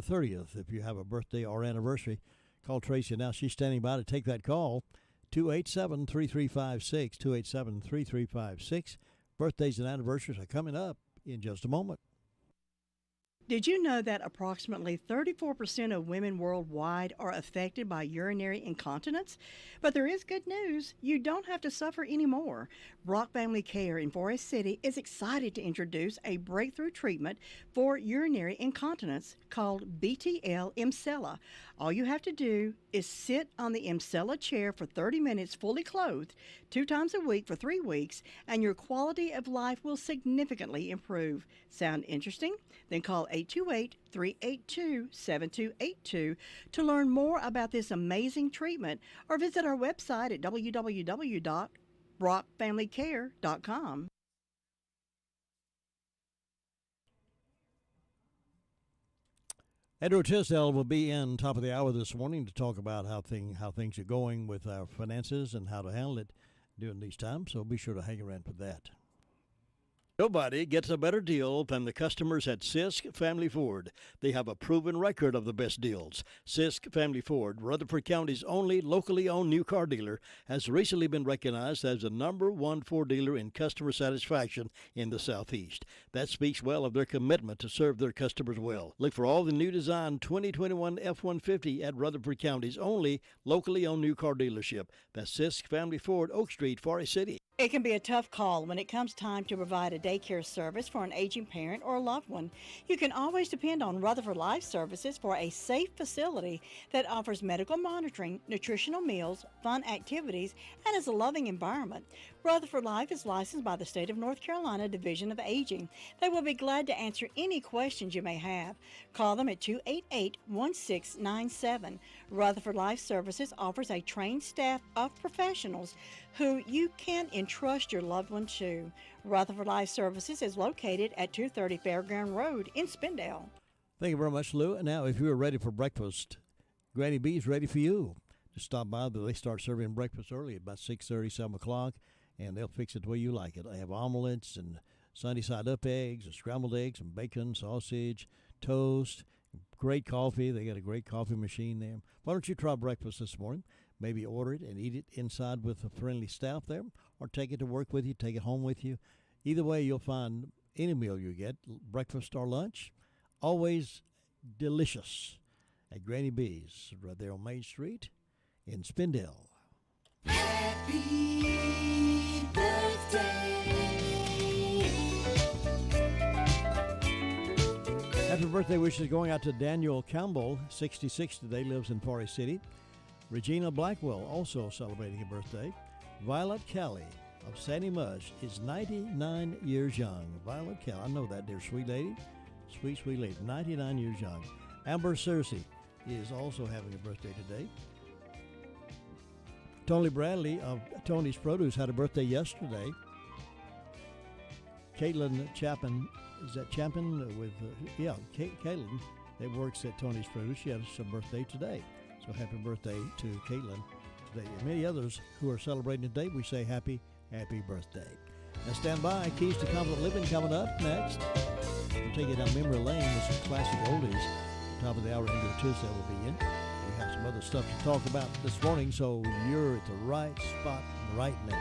30th, if you have a birthday or anniversary, call Tracy now. She's standing by to take that call. 287-3356, 287-3356. Birthdays and anniversaries are coming up in just a moment. Did you know that approximately 34% of women worldwide are affected by urinary incontinence? But there is good news. You don't have to suffer anymore. Brock Family Care in Forest City is excited to introduce a breakthrough treatment for urinary incontinence called BTL Emsella. All you have to do is sit on the Emsella chair for 30 minutes fully clothed 2 times a week for 3 weeks, and your quality of life will significantly improve. Sound interesting? Then call 828-382-7282 to learn more about this amazing treatment, or visit our website at www.brockfamilycare.com. Edward Tisdale will be in top of the hour this morning to talk about how things are going with our finances and how to handle it during these times, so be sure to hang around for that. Nobody gets a better deal than the customers at Sisk Family Ford. They have a proven record of the best deals. Sisk Family Ford, Rutherford County's only locally owned new car dealer, has recently been recognized as the #1 Ford dealer in customer satisfaction in the Southeast. That speaks well of their commitment to serve their customers well. Look for all the new design 2021 F-150 at Rutherford County's only locally owned new car dealership. That's Sisk Family Ford, Oak Street, Forest City. It can be a tough call when it comes time to provide a daycare service for an aging parent or a loved one. You can always depend on Rutherford Life Services for a safe facility that offers medical monitoring, nutritional meals, fun activities, and is a loving environment. Rutherford Life is licensed by the State of North Carolina Division of Aging. They will be glad to answer any questions you may have. Call them at 288-1697. Rutherford Life Services offers a trained staff of professionals who you can entrust your loved one to. Rutherford Life Services is located at 230 Fairground Road in Spindale. Thank you very much, Lou. And now, if you are ready for breakfast, Granny B's ready for you. Just stop by. They start serving breakfast early, about 6:30, 7 o'clock, and they'll fix it the way you like it. They have omelets and sunny-side-up eggs, and scrambled eggs, and bacon, sausage, toast, great coffee. They got a great coffee machine there. Why don't you try breakfast this morning? Maybe order it and eat it inside with the friendly staff there, or take it to work with you, take it home with you. Either way, you'll find any meal you get, breakfast or lunch, always delicious at Granny B's, right there on Main Street in Spindale. Happy birthday. Happy birthday wishes going out to Daniel Campbell, 66 today, lives in Forest City. Regina Blackwell also celebrating a birthday. Violet Kelly of Sandy Mush is 99 years young. Violet Kelly, I know that, dear sweet lady. Sweet, sweet lady, 99 years young. Amber Searcy is also having a birthday today. Tony Bradley of Tony's Produce had a birthday yesterday. Caitlin Chapin, is that Chapin with, Caitlin that works at Tony's Produce. She has a birthday today. So happy birthday to Caitlin today. And many others who are celebrating today, we say happy birthday. Now stand by. Keys to Confident Living coming up next. We'll take you down memory lane with some classic oldies. Top of the hour, Andrew Tisdale will be in. We have some other stuff to talk about this morning, so you're at the right spot right now.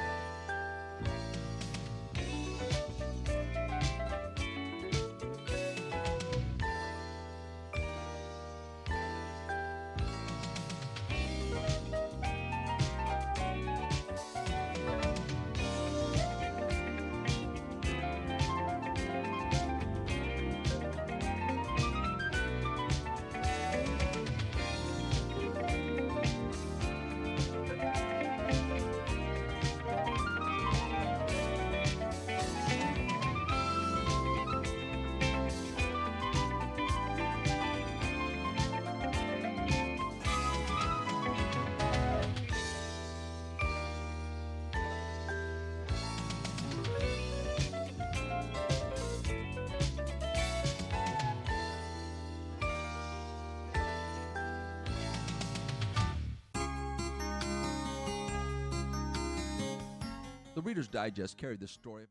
The Reader's Digest carried this story of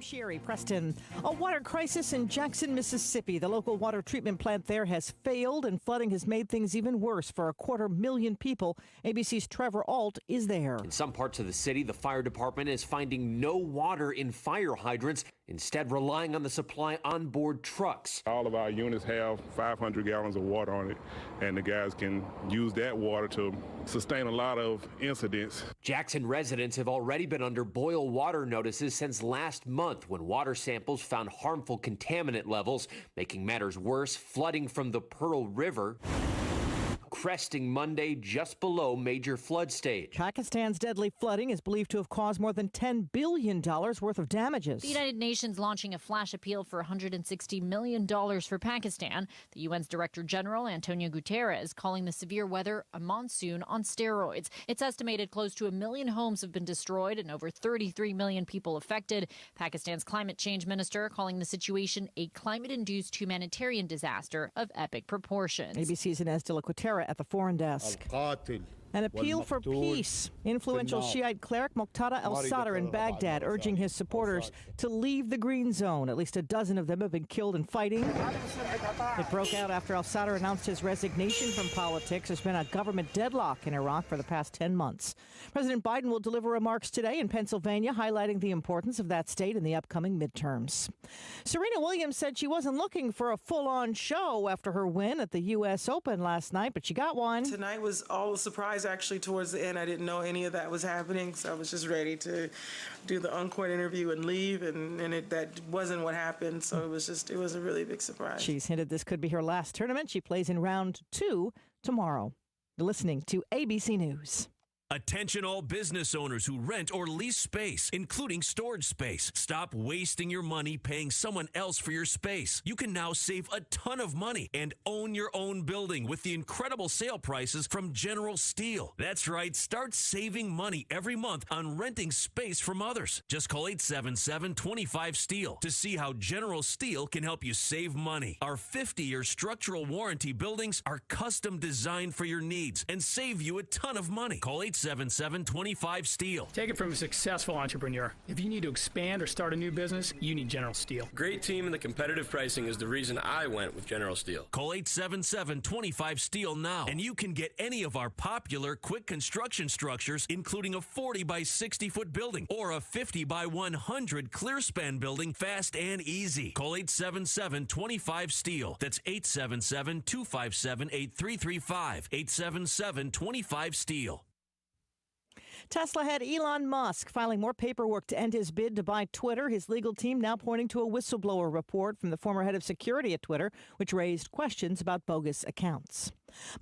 Sherry Preston. A water crisis in Jackson, Mississippi. The local water treatment plant there has failed, and flooding has made things even worse for 250,000 people. ABC's Trevor Alt is there. In some parts of the city, the fire department is finding no water in fire hydrants, instead relying on the supply on board trucks. All of our units have 500 gallons of water on it, and the guys can use that water to sustain a lot of incidents. Jackson residents have already been under boil water notices since last month, when water samples found harmful contaminant levels. Making matters worse, flooding from the Pearl River, cresting Monday just below major flood stage. Pakistan's deadly flooding is believed to have caused more than $10 billion worth of damages. The United Nations launching a flash appeal for $160 million for Pakistan. The UN's Director General, Antonio Guterres, calling the severe weather a monsoon on steroids. It's estimated close to 1 million homes have been destroyed and over 33 million people affected. Pakistan's climate change minister calling the situation a climate-induced humanitarian disaster of epic proportions. ABC's Inez de la Cuetara at the foreign desk. An appeal for peace. Influential Shiite cleric Muqtada al-Sadr in Baghdad urging his supporters to leave the green zone. At least a dozen of them have been killed in fighting. It broke out after al-Sadr announced his resignation from politics. There's been a government deadlock in Iraq for the past 10 months. President Biden will deliver remarks today in Pennsylvania, highlighting the importance of that state in the upcoming midterms. Serena Williams said she wasn't looking for a full-on show after her win at the U.S. Open last night, but she got one. Tonight was all a surprise. Actually, towards the end, I didn't know any of that was happening, so I was just ready to do the on-court interview and leave, and that wasn't what happened, so it was a really big surprise. She's hinted this could be her last tournament. She plays in round 2 tomorrow. You're listening to ABC News. Attention all business owners who rent or lease space, including storage space. Stop wasting your money paying someone else for your space. You can now save a ton of money and own your own building with the incredible sale prices from General Steel. That's right, start saving money every month on renting space from others. Just call 877-25-STEEL to see how General Steel can help you save money. Our 50-year structural warranty buildings are custom designed for your needs and save you a ton of money. Call 877-25-STEEL. Take it from a successful entrepreneur. If you need to expand or start a new business, you need General Steel. Great team and the competitive pricing is the reason I went with General Steel. Call 877-25-STEEL now, and you can get any of our popular quick construction structures, including a 40 by 60 foot building or a 50 by 100 clear span building, fast and easy. Call 877-25-STEEL. That's 877-257-8335. 877-25-STEEL. Tesla head Elon Musk filing more paperwork to end his bid to buy Twitter. His legal team now pointing to a whistleblower report from the former head of security at Twitter, which raised questions about bogus accounts.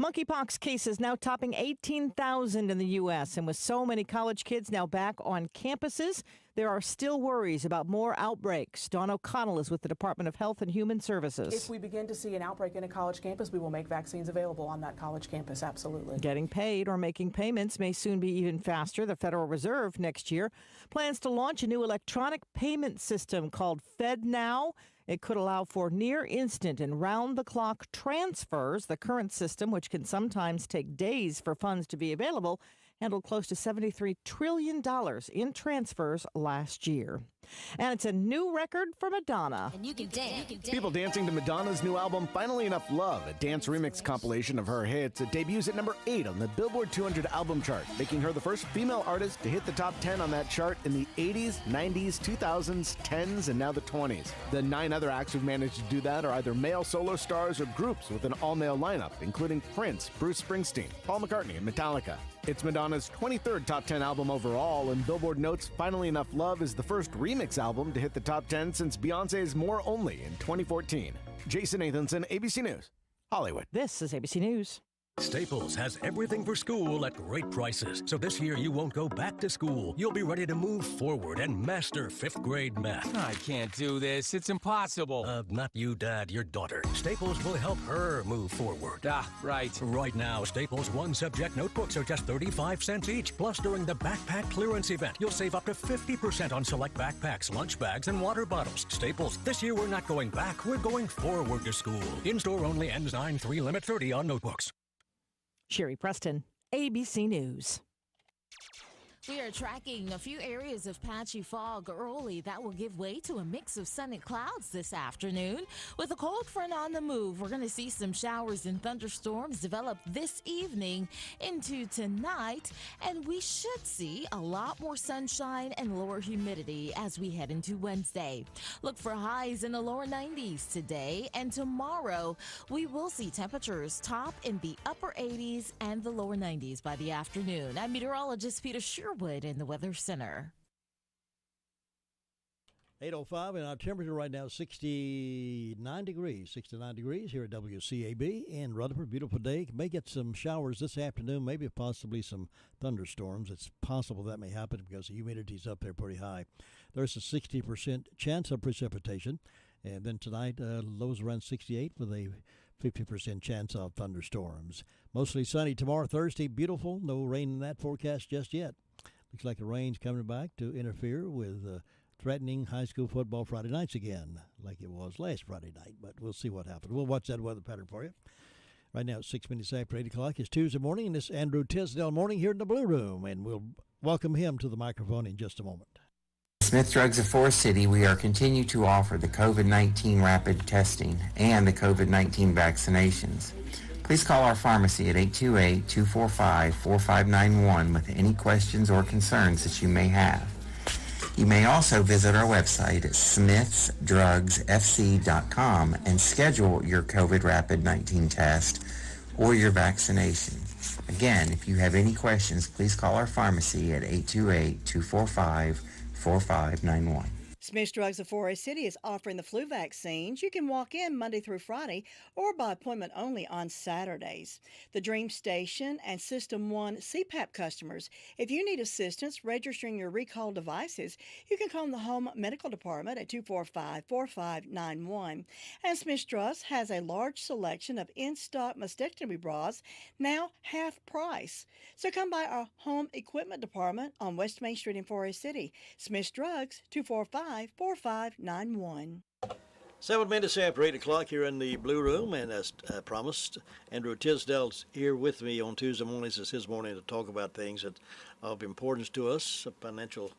Monkeypox cases now topping 18,000 in the U.S. And with so many college kids now back on campuses, there are still worries about more outbreaks. Dawn O'Connell is with the Department of Health and Human Services. If we begin to see an outbreak in a college campus, we will make vaccines available on that college campus, absolutely. Getting paid or making payments may soon be even faster. The Federal Reserve next year plans to launch a new electronic payment system called FedNow. It could allow for near instant and round-the-clock transfers. The current system, which can sometimes take days for funds to be available, handled close to $73 trillion in transfers last year. And it's a new record for Madonna. And you can dance. People dancing to Madonna's new album, Finally Enough Love, a dance remix compilation of her hits. It debuts at number 8 on the Billboard 200 album chart, making her the first female artist to hit the top 10 on that chart in the 80s, 90s, 2000s, 10s, and now the 20s. The 9 other acts who've managed to do that are either male solo stars or groups with an all-male lineup, including Prince, Bruce Springsteen, Paul McCartney, and Metallica. It's Madonna's 23rd top 10 album overall, and Billboard notes Finally Enough Love is the first remix album to hit the top 10 since Beyoncé's More Only in 2014. Jason Nathanson, ABC News, Hollywood. This is ABC News. Staples has everything for school at great prices. So this year you won't go back to school. You'll be ready to move forward and master 5th grade math. I can't do this. It's impossible. Not you, Dad. Your daughter. Staples will help her move forward. Right. Right now, Staples one-subject notebooks are just 35 cents each. Plus, during the backpack clearance event, you'll save up to 50% on select backpacks, lunch bags, and water bottles. Staples, this year we're not going back. We're going forward to school. In-store only, ends 9/3, limit 30 on notebooks. Sherry Preston, ABC News. We are tracking a few areas of patchy fog early that will give way to a mix of sun and clouds this afternoon. With a cold front on the move, we're going to see some showers and thunderstorms develop this evening into tonight, and we should see a lot more sunshine and lower humidity as we head into Wednesday. Look for highs in the lower 90s today, and tomorrow we will see temperatures top in the upper 80s and the lower 90s by the afternoon. I'm meteorologist Peter Sherwood in the Weather Center. 8:05, and our temperature right now is 69 degrees. 69 degrees here at WCAB in Rutherford. Beautiful day. May get some showers this afternoon, maybe possibly some thunderstorms. It's possible that may happen because the humidity's up there pretty high. There's a 60% chance of precipitation, and then tonight lows around 68 with a 50% chance of thunderstorms. Mostly sunny tomorrow, Thursday. Beautiful. No rain in that forecast just yet. Looks like the rain's coming back to interfere with threatening high school football Friday nights again, like it was last Friday night. But we'll see what happens. We'll watch that weather pattern for you. Right now, it's 6 minutes after 8 o'clock. It's Tuesday morning, and it's Andrew Tisdale morning here in the Blue Room, and we'll welcome him to the microphone in just a moment. Smith Drugs of Forest City, we are continue to offer the COVID-19 rapid testing and the COVID-19 vaccinations. Please call our pharmacy at 828-245-4591 with any questions or concerns that you may have. You may also visit our website at smithsdrugsfc.com and schedule your COVID rapid 19 test or your vaccination. Again, if you have any questions, please call our pharmacy at 828-245-4591. Smith Drugs of Forest City is offering the flu vaccines. You can walk in Monday through Friday or by appointment only on Saturdays. The Dream Station and System 1 CPAP customers, if you need assistance registering your recall devices, you can call the Home Medical Department at 245-4591. And Smith Drugs has a large selection of in-stock mastectomy bras, now half price. So come by our Home Equipment Department on West Main Street in Forest City. Smith Drugs, 245-4591. 7 minutes after 8 o'clock here in the Blue Room, and as promised, Andrew Tisdale's here with me on Tuesday mornings. It's his morning to talk about things that are of importance to us, a financial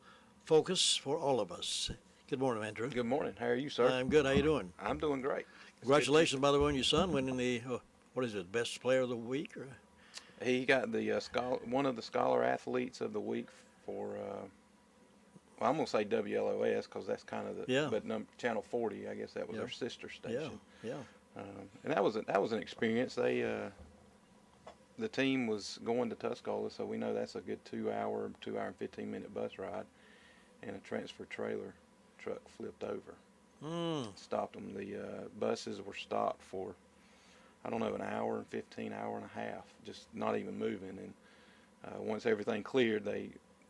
focus for all of us. Good morning, Andrew. Good morning. How are you, sir? I'm good. How you doing? I'm doing great. Congratulations, by the way, on your son winning the, what is it, Best Player of the Week? Or? He got the one of the Scholar Athletes of the Week for... well, I'm going to say WLOS because that's kind of the, but Channel 40, I guess that was our sister station. Yeah. And that was an experience. They, the team was going to Tuscola, so we know that's a good 2 hour and 15-minute bus ride, and a transfer trailer truck flipped over, stopped them. The buses were stopped for, I don't know, an hour and 15, hour and a half, just not even moving. And once everything cleared,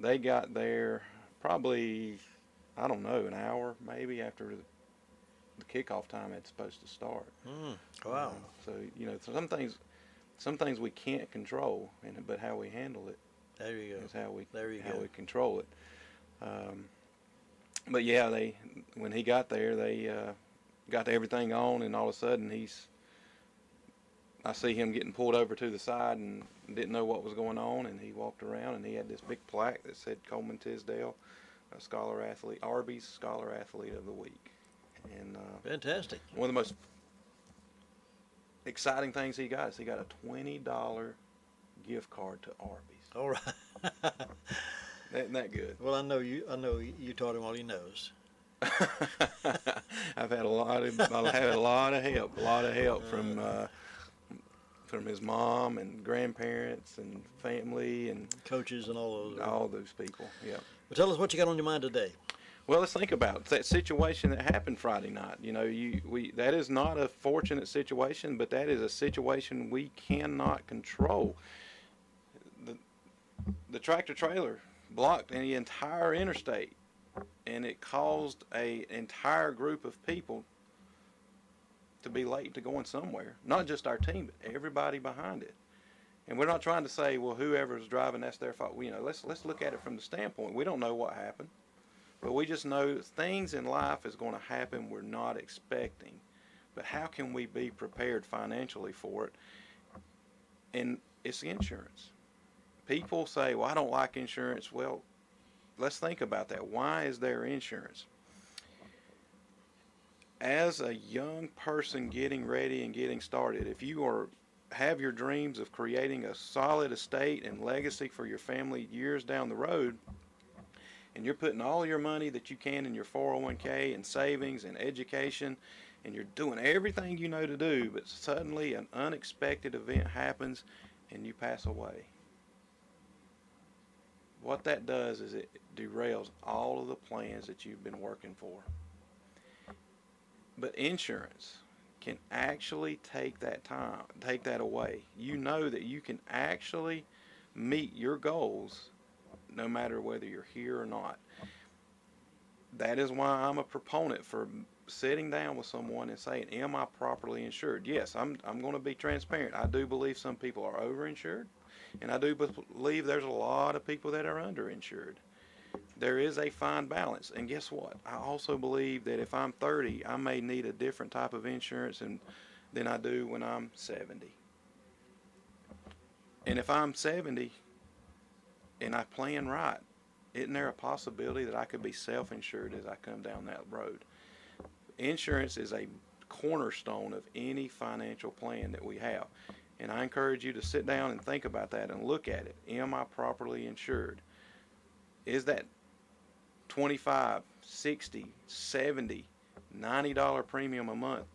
they got there. Probably, I don't know, an hour maybe after the kickoff time it's supposed to start. Wow. So, you know, some things we can't control, but how we handle it is how we control it. But yeah, when he got there, they got everything on, and all of a sudden I see him getting pulled over to the side and didn't know what was going on, and he walked around and he had this big plaque that said Coleman Tisdale, a Scholar Athlete, Arby's Scholar Athlete of the Week. And fantastic. One of the most exciting things he got is he got a $20 gift card to Arby's. All right. Isn't that good? Well, I know you taught him all he knows. I've had a lot of help from his mom and grandparents and family and coaches and all those people. Yeah. Well, tell us what you got on your mind today. Well, let's think about that situation that happened Friday night. You know, that is not a fortunate situation, but that is a situation we cannot control. The tractor trailer blocked the entire interstate, and it caused an entire group of people to be late to going somewhere. Not just our team, but everybody behind it. And we're not trying to say, well, whoever's driving, that's their fault. You know, let's look at it from the standpoint. We don't know what happened, but we just know things in life is going to happen we're not expecting. But how can we be prepared financially for it? And it's insurance. People say, well, I don't like insurance. Well, let's think about that. Why is there insurance? As a young person getting ready and getting started, if you have your dreams of creating a solid estate and legacy for your family years down the road, and you're putting all your money that you can in your 401k and savings and education, and you're doing everything you know to do, but suddenly an unexpected event happens and you pass away. What that does is it derails all of the plans that you've been working for. But insurance can actually take that away. You know that you can actually meet your goals no matter whether you're here or not. That is why I'm a proponent for sitting down with someone and saying, am I properly insured? Yes, I'm going to be transparent. I do believe some people are overinsured, and I do believe there's a lot of people that are underinsured. There is a fine balance, and guess what? I also believe that if I'm 30, I may need a different type of insurance than I do when I'm 70. And if I'm 70 and I plan right, isn't there a possibility that I could be self-insured as I come down that road? Insurance is a cornerstone of any financial plan that we have. And I encourage you to sit down and think about that and look at it. Am I properly insured? Is that $25, $60, $70, $90 premium a month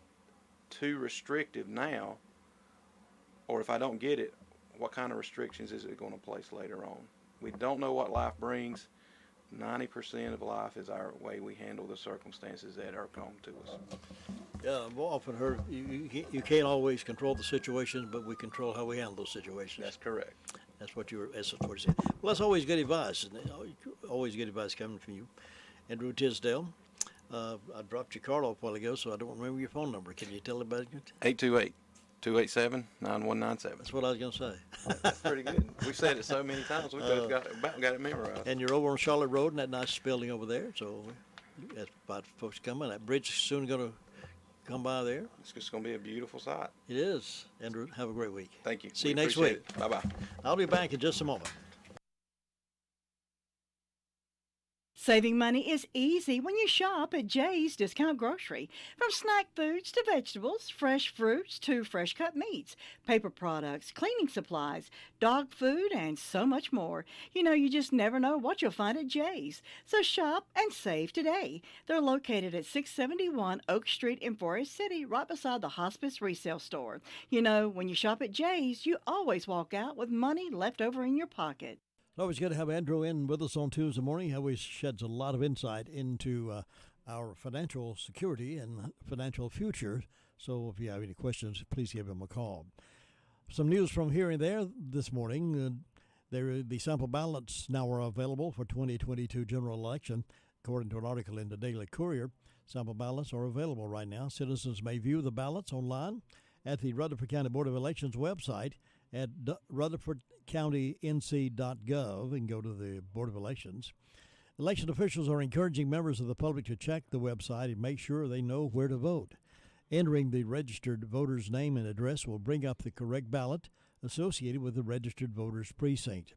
too restrictive now? Or if I don't get it, what kind of restrictions is it going to place later on? We don't know what life brings. 90% of life is our way we handle the circumstances that are come to us. Yeah, I've often heard you can't always control the situations, but we control how we handle those situations. That's correct. That's what you said. Well, that's always good advice. Always good advice coming from you. Andrew Tisdale, I dropped your card off a while ago, so I don't remember your phone number. Can you tell about it? 828-287-9197. That's what I was going to say. That's pretty good. We've said it so many times, we've got it memorized. And you're over on Charlotte Road in that nice building over there, so that's about folks coming. That bridge is soon going to come by there. It's just going to be a beautiful sight. It is. Andrew, have a great week. Thank you. See you next week. Bye-bye. I'll be back in just a moment. Saving money is easy when you shop at Jay's Discount Grocery. From snack foods to vegetables, fresh fruits to fresh cut meats, paper products, cleaning supplies, dog food, and so much more. You know, you just never know what you'll find at Jay's. So shop and save today. They're located at 671 Oak Street in Forest City, right beside the Hospice Resale Store. You know, when you shop at Jay's, you always walk out with money left over in your pocket. It's always good to have Andrew in with us on Tuesday morning. He always sheds a lot of insight into our financial security and financial future. So if you have any questions, please give him a call. Some news from here and there this morning. The sample ballots now are available for 2022 general election. According to an article in the Daily Courier, sample ballots are available right now. Citizens may view the ballots online at the Rutherford County Board of Elections website at rutherfordcountync.gov and go to the Board of Elections. Election officials are encouraging members of the public to check the website and make sure they know where to vote. Entering the registered voter's name and address will bring up the correct ballot associated with the registered voter's precinct.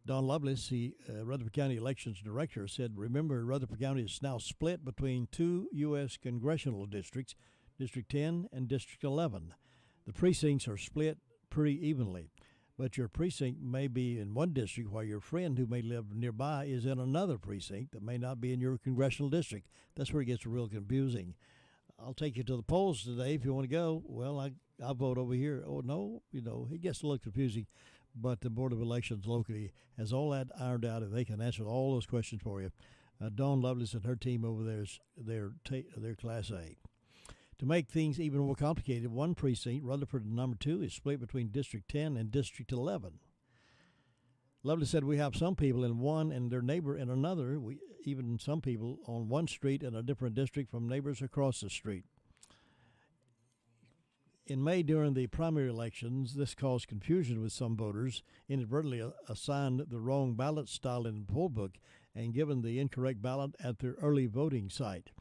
Don Lovelace, the Rutherford County Elections Director, said, remember, Rutherford County is now split between two U.S. congressional districts, District 10 and District 11. The precincts are split pretty evenly, but your precinct may be in one district while your friend who may live nearby is in another precinct that may not be in your congressional district. That's where it gets real confusing. I'll take you to the polls today if you want to go. Well, I'll vote over here. Oh, no, it gets a little confusing, but the Board of Elections locally has all that ironed out, and they can answer all those questions for you. Dawn Lovelace and her team over there, they're Class A. To make things even more complicated, one precinct, Rutherford number 2, is split between District 10 and District 11. Lovely said we have some people in one and their neighbor in another, even some people on one street in a different district from neighbors across the street. In May, during the primary elections, this caused confusion with some voters, inadvertently assigned the wrong ballot style in the poll book and given the incorrect ballot at their early voting site.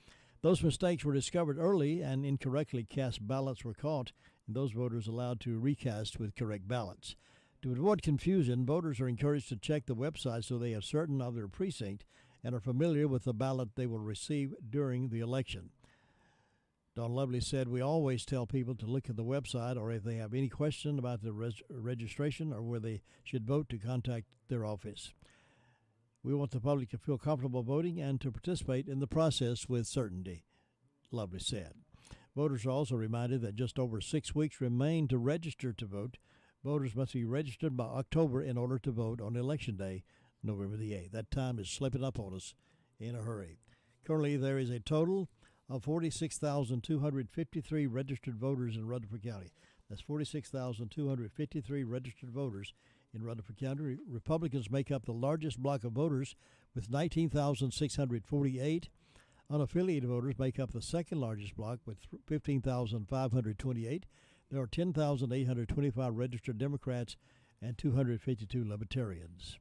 Those mistakes were discovered early, and incorrectly cast ballots were caught, and those voters allowed to recast with correct ballots. To avoid confusion, voters are encouraged to check the website so they are certain of their precinct and are familiar with the ballot they will receive during the election. Don Lovely said, "We always tell people to look at the website, or if they have any question about the registration or where they should vote, to contact their office. We want the public to feel comfortable voting and to participate in the process with certainty," Lovely said. Voters are also reminded that just over 6 weeks remain to register to vote. Voters must be registered by October in order to vote on Election Day, November the 8th. That time is slipping up on us in a hurry. Currently, there is a total of 46,253 registered voters in Rutherford County. That's 46,253 registered voters in Rutherford County. Republicans make up the largest block of voters with 19,648. Unaffiliated voters make up the second largest block with 15,528. There are 10,825 registered Democrats and 252 Libertarians.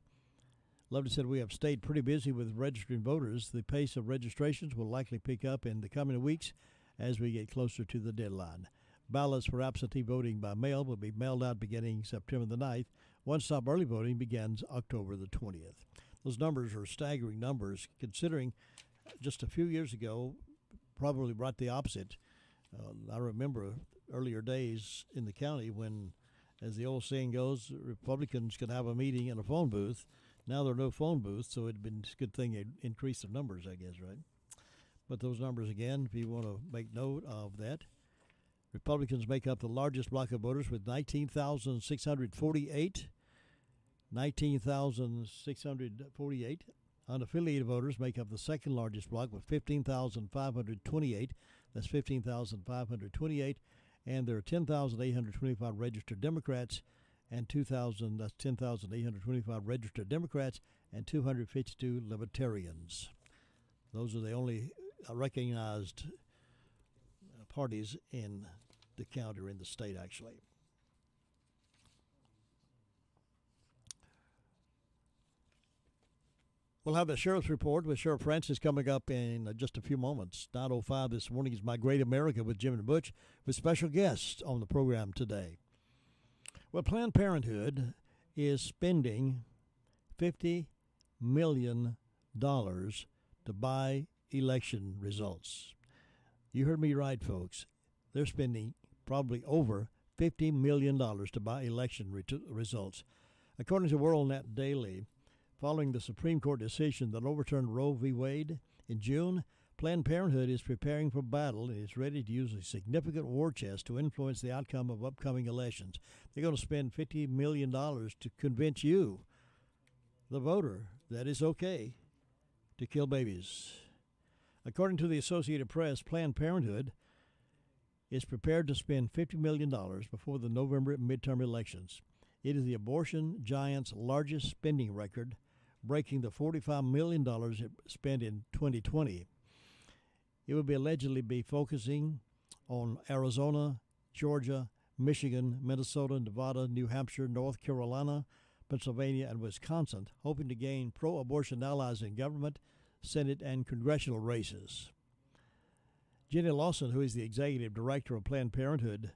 Lovely said, "We have stayed pretty busy with registering voters. The pace of registrations will likely pick up in the coming weeks as we get closer to the deadline. Ballots for absentee voting by mail will be mailed out beginning September the 9th. One-stop early voting begins October the 20th. Those numbers are staggering numbers, considering just a few years ago, probably right the opposite. I remember earlier days in the county when, as the old saying goes, Republicans could have a meeting in a phone booth. Now there are no phone booths, so it'd been a good thing it increased the numbers, I guess, right? But those numbers, again, if you want to make note of that, Republicans make up the largest block of voters with 19,648. 19,648. Unaffiliated voters make up the second largest block with 15,528. That's 15,528. And there are 10,825 registered Democrats and 10,825 registered Democrats and 252 Libertarians. Those are the only recognized parties in the county or in the state, actually. We'll have the Sheriff's Report with Sheriff Francis coming up in just a few moments. 9:05 this morning is My Great America with Jim and Butch, with special guests on the program today. Well, Planned Parenthood is spending $50 million to buy election results. You heard me right, folks. They're spending probably over $50 million to buy election results. According to WorldNet Daily, following the Supreme Court decision that overturned Roe v. Wade in June, Planned Parenthood is preparing for battle and is ready to use a significant war chest to influence the outcome of upcoming elections. They're going to spend $50 million to convince you, the voter, that it's okay to kill babies. According to the Associated Press, Planned Parenthood is prepared to spend $50 million before the November midterm elections. It is the abortion giant's largest spending record, breaking the $45 million it spent in 2020. It will allegedly be focusing on Arizona, Georgia, Michigan, Minnesota, Nevada, New Hampshire, North Carolina, Pennsylvania, and Wisconsin, hoping to gain pro-abortion allies in government, Senate, and congressional races. Jenny Lawson, who is the executive director of Planned Parenthood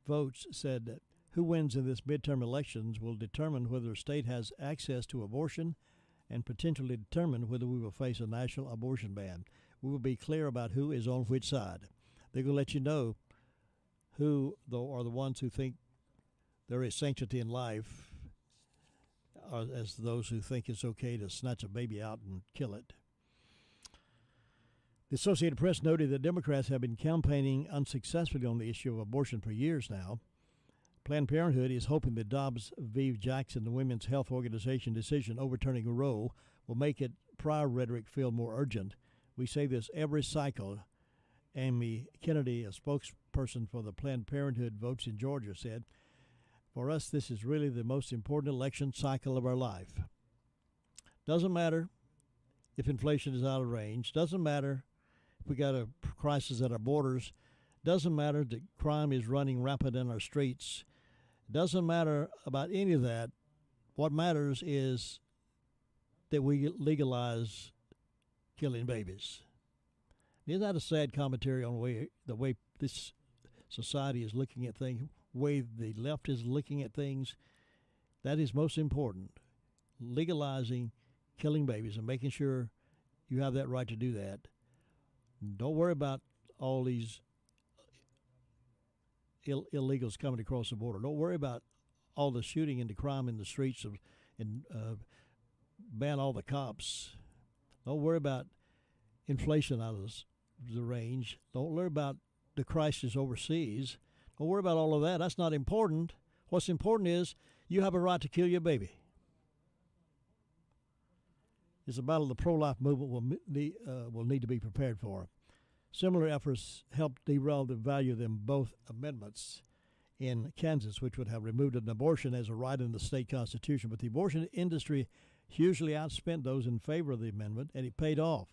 Votes, said that who wins in this midterm elections will determine whether a state has access to abortion and potentially determine whether we will face a national abortion ban. We will be clear about who is on which side. They're going to let you know who are the ones who think there is sanctity in life, as those who think it's okay to snatch a baby out and kill it. The Associated Press noted that Democrats have been campaigning unsuccessfully on the issue of abortion for years now. Planned Parenthood is hoping the Dobbs v. Jackson, the Women's Health Organization decision overturning Roe, will make its prior rhetoric feel more urgent. We say this every cycle. Amy Kennedy, a spokesperson for the Planned Parenthood Votes in Georgia, said, "For us, this is really the most important election cycle of our life. Doesn't matter if inflation is out of range. Doesn't matter if we got a crisis at our borders. Doesn't matter that crime is running rampant in our streets. Doesn't matter about any of that. What matters is that we legalize killing babies." Isn't that a sad commentary on the way this society is looking at things, the way the left is looking at things? That is most important. Legalizing killing babies and making sure you have that right to do that. Don't worry about all these illegals coming across the border. Don't worry about all the shooting and the crime in the streets and ban all the cops. Don't worry about inflation out of the range. Don't worry about the crisis overseas. Don't worry about all of that. That's not important. What's important is you have a right to kill your baby. It's a battle the pro-life movement will need to be prepared for. Similar efforts helped derail the value of them both amendments in Kansas, which would have removed an abortion as a right in the state constitution. But the abortion industry hugely outspent those in favor of the amendment, and it paid off.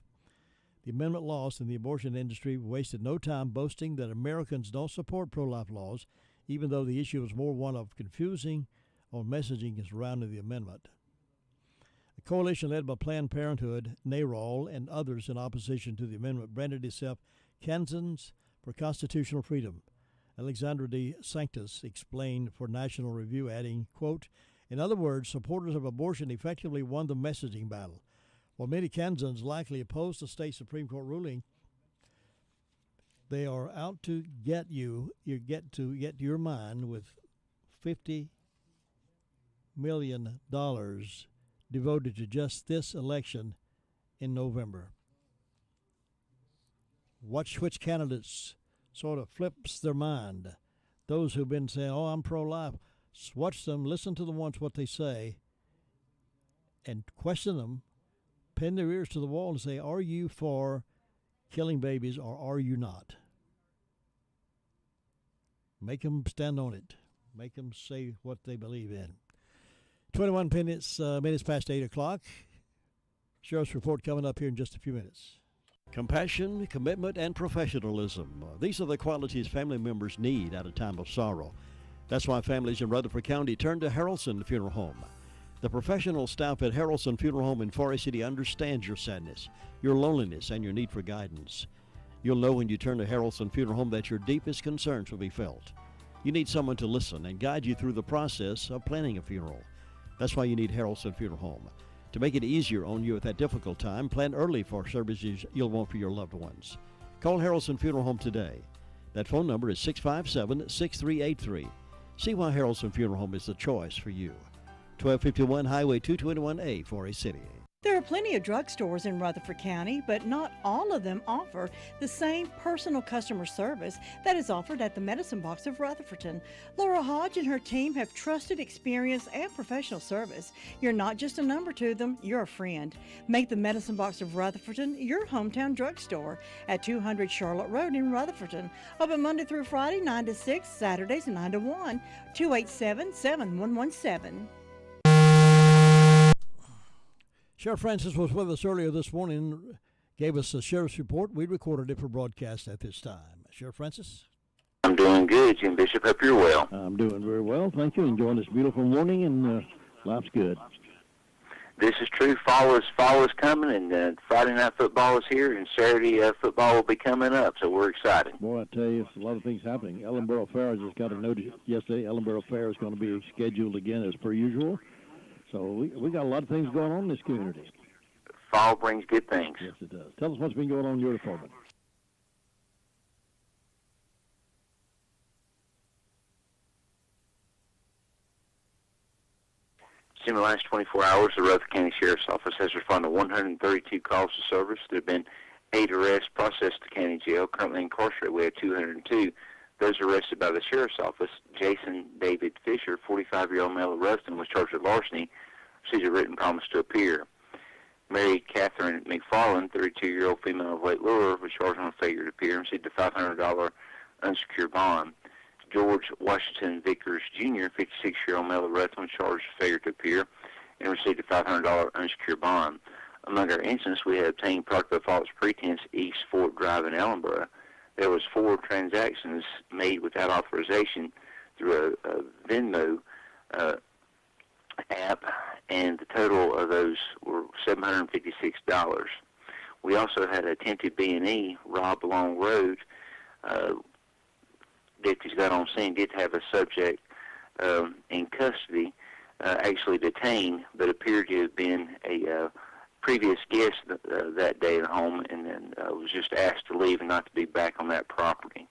The amendment lost, and the abortion industry wasted no time boasting that Americans don't support pro-life laws, even though the issue was more one of confusing on messaging surrounding the amendment. A coalition led by Planned Parenthood, NARAL, and others in opposition to the amendment branded itself Kansans for Constitutional Freedom. Alexandra de Sanctis explained for National Review, adding, quote, "In other words, supporters of abortion effectively won the messaging battle. While many Kansans likely oppose the state Supreme Court ruling, they are out to get you. You get your mind with $50 million devoted to just this election in November. Watch which candidates sort of flips their mind. Those who've been saying, oh, I'm pro-life, watch them, listen to the ones what they say, and question them, pin their ears to the wall and say, are you for killing babies or are you not? Make them stand on it. Make them say what they believe in. 21 minutes past 8 o'clock. Sheriff's report coming up here in just a few minutes. Compassion, commitment, and professionalism. These are the qualities family members need at a time of sorrow. That's why families in Rutherford County turn to Harrelson Funeral Home. The professional staff at Harrelson Funeral Home in Forest City understands your sadness, your loneliness, and your need for guidance. You'll know when you turn to Harrelson Funeral Home that your deepest concerns will be felt. You need someone to listen and guide you through the process of planning a funeral. That's why you need Harrelson Funeral Home. To make it easier on you at that difficult time, plan early for services you'll want for your loved ones. Call Harrelson Funeral Home today. That phone number is 657-6383. See why Harrelson Funeral Home is the choice for you. 1251 Highway 221A, Forest City. There are plenty of drugstores in Rutherford County, but not all of them offer the same personal customer service that is offered at the Medicine Box of Rutherfordton. Laura Hodge and her team have trusted experience and professional service. You're not just a number to them, you're a friend. Make the Medicine Box of Rutherfordton your hometown drugstore at 200 Charlotte Road in Rutherfordton. Open Monday through Friday, 9 to 6, Saturdays 9 to 1, 287-7117. Sheriff Francis was with us earlier this morning, gave us a sheriff's report. We recorded it for broadcast at this time. Sheriff Francis? I'm doing good, Jim Bishop. Hope you're well. I'm doing very well, thank you. Enjoying this beautiful morning, and life's good. This is true. Fall is coming, and Friday night football is here, and Saturday football will be coming up, so we're excited. Boy, I tell you, a lot of things happening. Ellenboro Fair, I just got a notice yesterday. Ellenboro Fair is going to be scheduled again as per usual. So we got a lot of things going on in this community. Fall brings good things. Yes, it does. Tell us what's been going on in your department. In the last 24 hours, the Rutherford County Sheriff's Office has responded to 132 calls to service. There have been 8 arrests processed to county jail. Currently incarcerated, we have 202. Those arrested by the Sheriff's Office: Jason David Fisher, 45-year-old male of Ruston, was charged with larceny, received a written promise to appear. Mary Catherine McFarland, 32-year-old female of Lake Lure, was charged on failure to appear and received a $500 unsecured bond. George Washington Vickers, Jr., 56-year-old male of Ruston, was charged with failure to appear and received a $500 unsecured bond. Among our incidents, we had obtained product of false pretense, East Fort Drive in Ellenboro. There was 4 transactions made without authorization through a Venmo app, and the total of those were $756. We also had attempted B&E, Rob Long Road. Deputies got on scene, did have a subject in custody. actually detained, but appeared to have been a previous guest that day at home, and then was just asked to leave and not to be back on that property.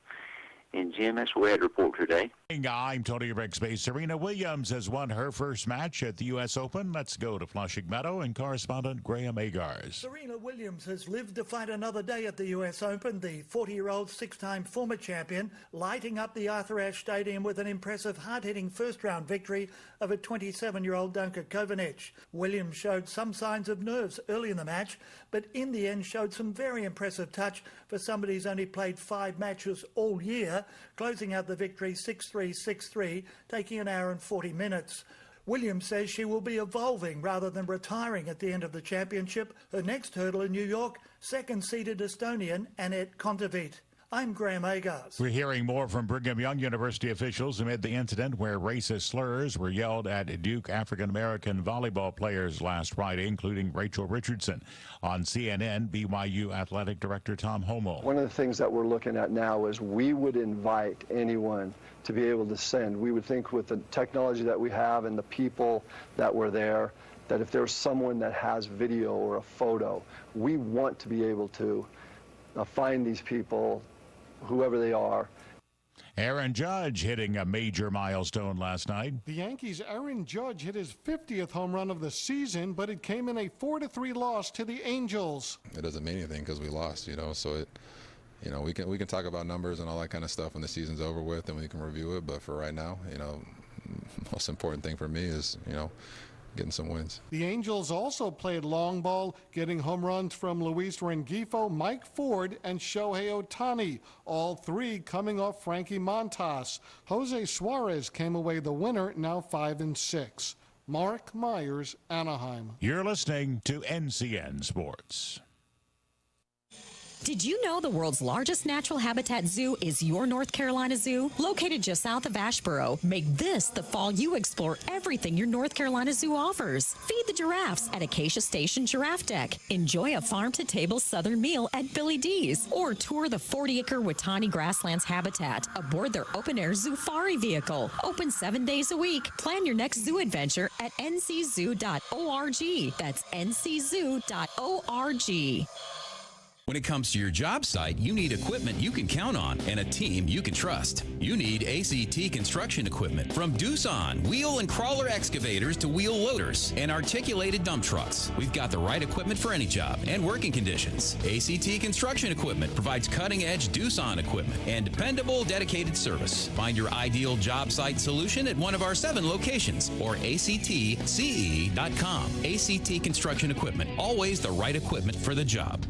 And Jim, that's what we had to report today. I'm Tony Rixby. Serena Williams has won her first match at the U.S. Open. Let's go to Flushing Meadow and correspondent Graham Agars. Serena Williams has lived to fight another day at the U.S. Open. The 40-year-old six-time former champion lighting up the Arthur Ashe Stadium with an impressive hard-hitting first-round victory over 27-year-old Danka Kovanic. Williams showed some signs of nerves early in the match, but in the end showed some very impressive touch for somebody who's only played 5 matches all year, closing out the victory 6-3, 6-3, taking an hour and 40 minutes. Williams says she will be evolving rather than retiring at the end of the championship. Her next hurdle in New York, second-seeded Estonian Anett Kontaveit. I'm Graham Agars. We're hearing more from Brigham Young University officials amid the incident where racist slurs were yelled at Duke African-American volleyball players last Friday, including Rachel Richardson. On CNN, BYU Athletic Director Tom Homo. One of the things that we're looking at now is we would invite anyone to be able to send. We would think with the technology that we have and the people that were there, that if there's someone that has video or a photo, we want to be able to find these people, whoever they are. Aaron Judge hitting a major milestone last night. The Yankees' Aaron Judge hit his 50th home run of the season, but it came in a 4-3 loss to the Angels. It doesn't mean anything because we lost, so it, we can talk about numbers and all that kind of stuff when the season's over with and we can review it, but for right now, most important thing for me is, getting some wins. The Angels also played long ball, getting home runs from Luis Rengifo, Mike Ford, and Shohei Ohtani, all 3 coming off Frankie Montas. Jose Suarez came away the winner, now 5-6. Mark Myers, Anaheim. You're listening to NCN Sports. Did you know the world's largest natural habitat zoo is your North Carolina Zoo? Located just south of Asheboro, make this the fall you explore everything your North Carolina Zoo offers. Feed the giraffes at Acacia Station Giraffe Deck. Enjoy a farm-to-table southern meal at Billy D's. Or tour the 40-acre Watani Grasslands habitat aboard their open-air Zoofari vehicle. Open 7 days a week. Plan your next zoo adventure at nczoo.org. That's nczoo.org. When it comes to your job site, you need equipment you can count on and a team you can trust. You need ACT construction equipment. From Doosan wheel and crawler excavators to wheel loaders and articulated dump trucks. We've got the right equipment for any job and working conditions. ACT construction equipment provides cutting-edge Doosan equipment and dependable, dedicated service. Find your ideal job site solution at one of our 7 locations or actce.com. ACT construction equipment, always the right equipment for the job.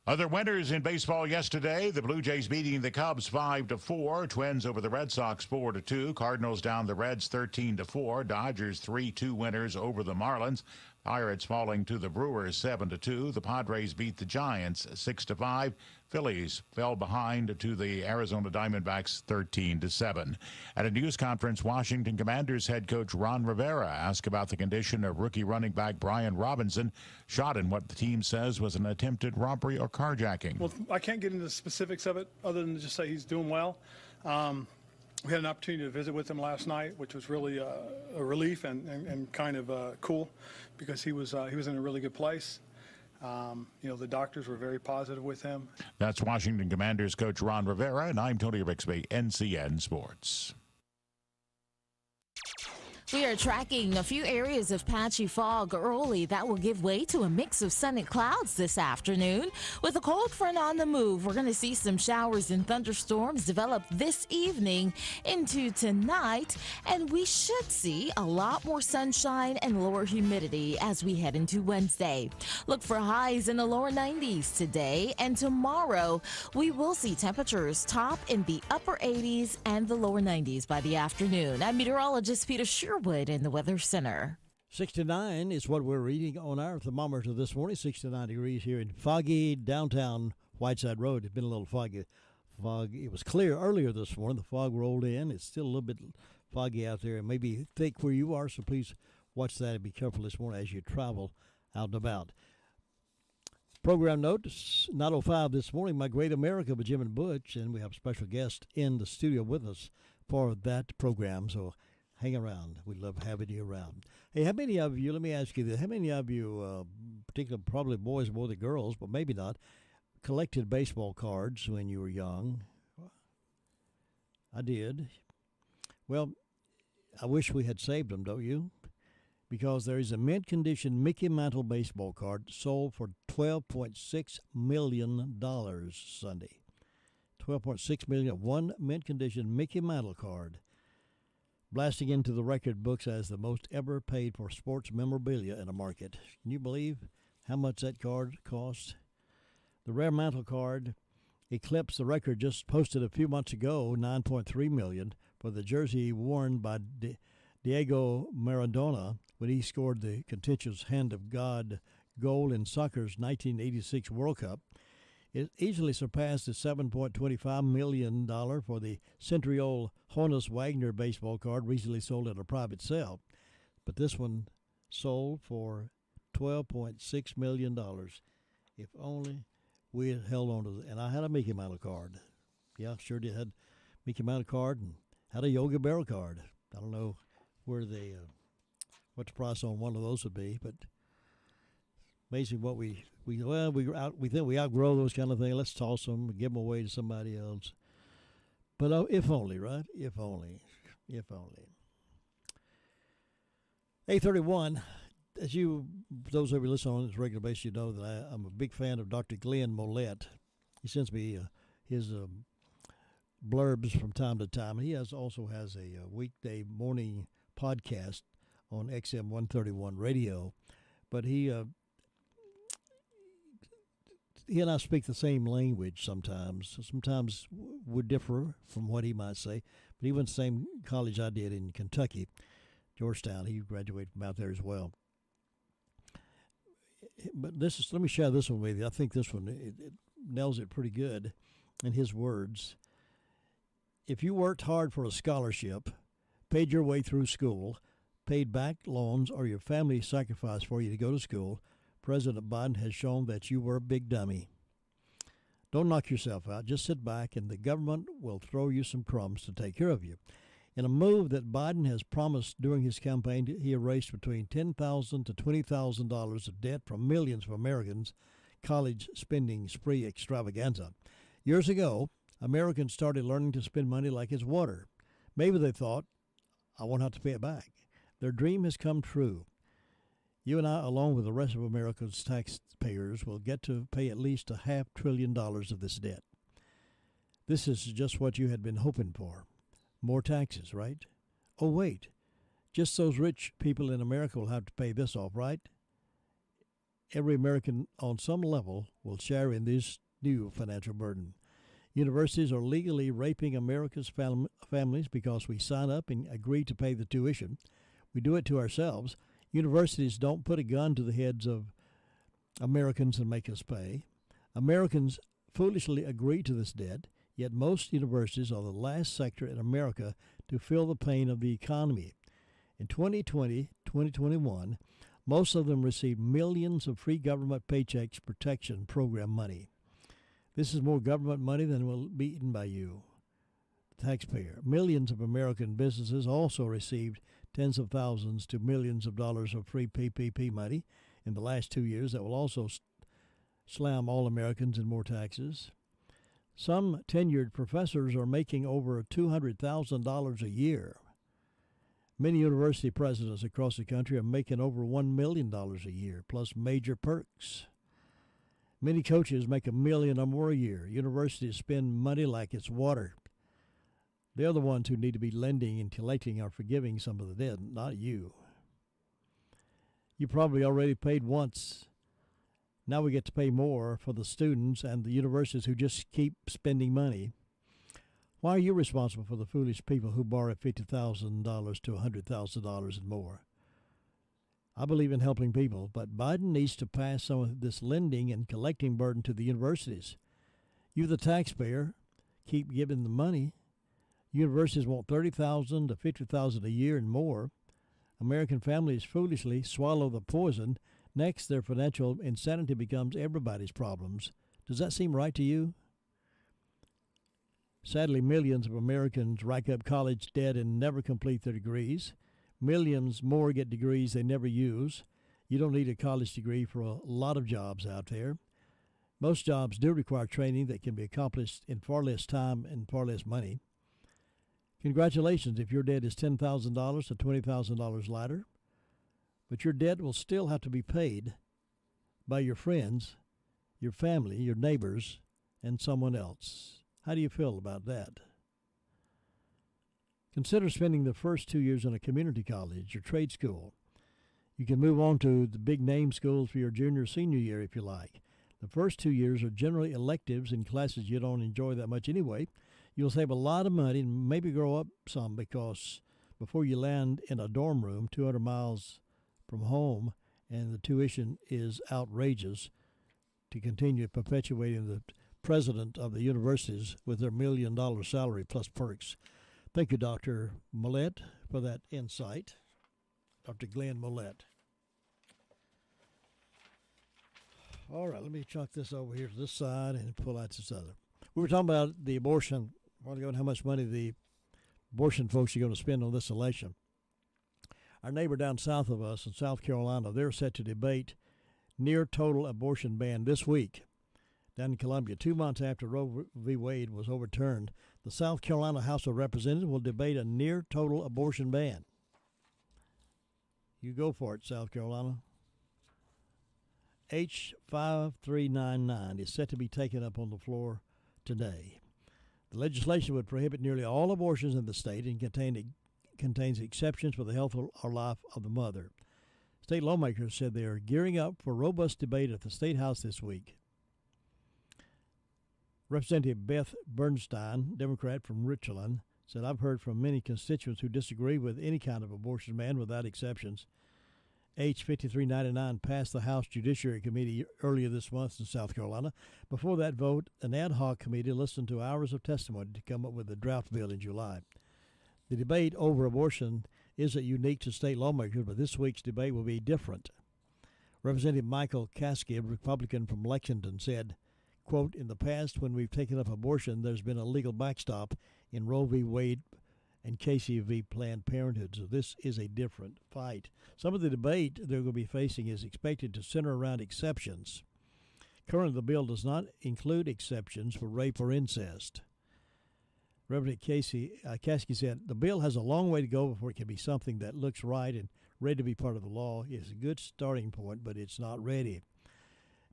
Other winners in baseball yesterday, the Blue Jays beating the Cubs 5-4, Twins over the Red Sox 4-2, Cardinals down the Reds 13-4, Dodgers 3-2 winners over the Marlins, Pirates falling to the Brewers 7-2, the Padres beat the Giants 6-5, Phillies fell behind to the Arizona Diamondbacks 13-7. At a news conference, Washington Commanders head coach Ron Rivera asked about the condition of rookie running back Brian Robinson, shot in what the team says was an attempted robbery or carjacking. Well, I can't get into the specifics of it other than to just say he's doing well. We had an opportunity to visit with him last night, which was really a relief and kind of cool because he was in a really good place. The doctors were very positive with him. That's Washington Commanders coach Ron Rivera, and I'm Tony Rixby, NCN Sports. We are tracking a few areas of patchy fog early that will give way to a mix of sun and clouds this afternoon. With a cold front on the move, we're going to see some showers and thunderstorms develop this evening into tonight, and we should see a lot more sunshine and lower humidity as we head into Wednesday. Look for highs in the lower 90s today, and tomorrow we will see temperatures top in the upper 80s and the lower 90s by the afternoon. I'm meteorologist Peter Sherwood in the Weather Center. 69 is what we're reading on our thermometer this morning. 69 degrees here in foggy downtown Whiteside Road. It's been a little foggy. It was clear earlier this morning. The fog rolled in. It's still a little bit foggy out there and maybe thick where you are, so please watch that and be careful this morning as you travel out and about. Program note, 9:05 this morning, My Great America with Jim and Butch, and we have a special guest in the studio with us for that program. So hang around. We love having you around. Hey, how many of you, let me ask you this, how many of you, particularly probably boys more than girls, but maybe not, collected baseball cards when you were young? I did. Well, I wish we had saved them, don't you? Because there is a mint condition Mickey Mantle baseball card sold for $12.6 million Sunday. $12.6 million, one mint condition Mickey Mantle card, blasting into the record books as the most ever paid for sports memorabilia in a market. Can you believe how much that card cost? The rare Mantle card eclipsed the record just posted a few months ago, $9.3 million, for the jersey worn by Diego Maradona when he scored the contentious Hand of God goal in soccer's 1986 World Cup. It easily surpassed the $7.25 million for the century-old Honus Wagner baseball card recently sold at a private sale. But this one sold for $12.6 million. If only we had held on to it. And I had a Mickey Mantle card. Yeah, sure did. Had Mickey Mantle card and had a Yogi Berra card. I don't know where they, what the price on one of those would be, but amazing what we think we outgrow those kind of things. Let's toss them, give them away to somebody else. But if only, right? If only. 8:31. As those of you listening on this regular basis, you know that I'm a big fan of Dr. Glenn Mollett. He sends me his blurbs from time to time. He also has a weekday morning podcast on XM 131 radio. But he and I speak the same language sometimes. Sometimes we differ from what he might say. But he went to the same college I did in Kentucky, Georgetown. He graduated from out there as well. But let me share this one with you. I think this one it nails it pretty good in his words. If you worked hard for a scholarship, paid your way through school, paid back loans, or your family sacrificed for you to go to school, President Biden has shown that you were a big dummy. Don't knock yourself out. Just sit back and the government will throw you some crumbs to take care of you. In a move that Biden has promised during his campaign, he erased between $10,000 to $20,000 of debt from millions of Americans' college spending spree extravaganza. Years ago, Americans started learning to spend money like it's water. Maybe they thought, I won't have to pay it back. Their dream has come true. You and I, along with the rest of America's taxpayers, will get to pay at least $500 billion of this debt. This is just what you had been hoping for. More taxes, right? Oh, wait. Just those rich people in America will have to pay this off, right? Every American on some level will share in this new financial burden. Universities are legally raping America's families because we sign up and agree to pay the tuition. We do it to ourselves. Universities don't put a gun to the heads of Americans and make us pay. Americans foolishly agree to this debt, yet most universities are the last sector in America to feel the pain of the economy. In 2020, 2021, most of them received millions of free government paychecks protection program money. This is more government money than will be eaten by you, the taxpayer. Millions of American businesses also received tens of thousands to millions of dollars of free PPP money in the last 2 years that will also slam all Americans in more taxes. Some tenured professors are making over $200,000 a year. Many university presidents across the country are making over $1 million a year, plus major perks. Many coaches make $1 million or more a year. Universities spend money like it's water. They're the ones who need to be lending and collecting or forgiving some of the debt, not you. You probably already paid once. Now we get to pay more for the students and the universities who just keep spending money. Why are you responsible for the foolish people who borrow $50,000 to $100,000 and more? I believe in helping people, but Biden needs to pass some of this lending and collecting burden to the universities. You, the taxpayer, keep giving the money. Universities want $30,000 to $50,000 a year and more. American families foolishly swallow the poison. Next, their financial insanity becomes everybody's problems. Does that seem right to you? Sadly, millions of Americans rack up college debt and never complete their degrees. Millions more get degrees they never use. You don't need a college degree for a lot of jobs out there. Most jobs do require training that can be accomplished in far less time and far less money. Congratulations if your debt is $10,000 to $20,000 lighter, but your debt will still have to be paid by your friends, your family, your neighbors, and someone else. How do you feel about that? Consider spending the first 2 years in a community college or trade school. You can move on to the big name schools for your junior or senior year if you like. The first 2 years are generally electives in classes you don't enjoy that much anyway. You'll save a lot of money and maybe grow up some, because before you land in a dorm room 200 miles from home and the tuition is outrageous, to continue perpetuating the president of the universities with their $1 million salary plus perks. Thank you, Dr. Millett, for that insight. Dr. Glenn Millett. All right, let me chuck this over here to this side and pull out this other. We were talking about the abortion a while ago and how much money the abortion folks are going to spend on this election. Our neighbor down south of us in South Carolina, they're set to debate near total abortion ban this week. Down in Columbia, 2 months after Roe v. Wade was overturned, the South Carolina House of Representatives will debate a near total abortion ban. You go for it, South Carolina. H. 5399 is set to be taken up on the floor today. The legislation would prohibit nearly all abortions in the state and contains exceptions for the health or life of the mother. State lawmakers said they are gearing up for robust debate at the State House this week. Representative Beth Bernstein, Democrat from Richland, said, "I've heard from many constituents who disagree with any kind of abortion ban without exceptions." H. 5399 passed the House Judiciary Committee earlier this month in South Carolina. Before that vote, an ad hoc committee listened to hours of testimony to come up with a draft bill in July. The debate over abortion isn't unique to state lawmakers, but this week's debate will be different. Representative Michael Caskey, a Republican from Lexington, said, quote, "In the past, when we've taken up abortion, there's been a legal backstop in Roe v. Wade and Casey v. Planned Parenthood, so this is a different fight." Some of the debate they're going to be facing is expected to center around exceptions. Currently, the bill does not include exceptions for rape or incest. Reverend Caskey said, "The bill has a long way to go before it can be something that looks right and ready to be part of the law. It's a good starting point, but it's not ready."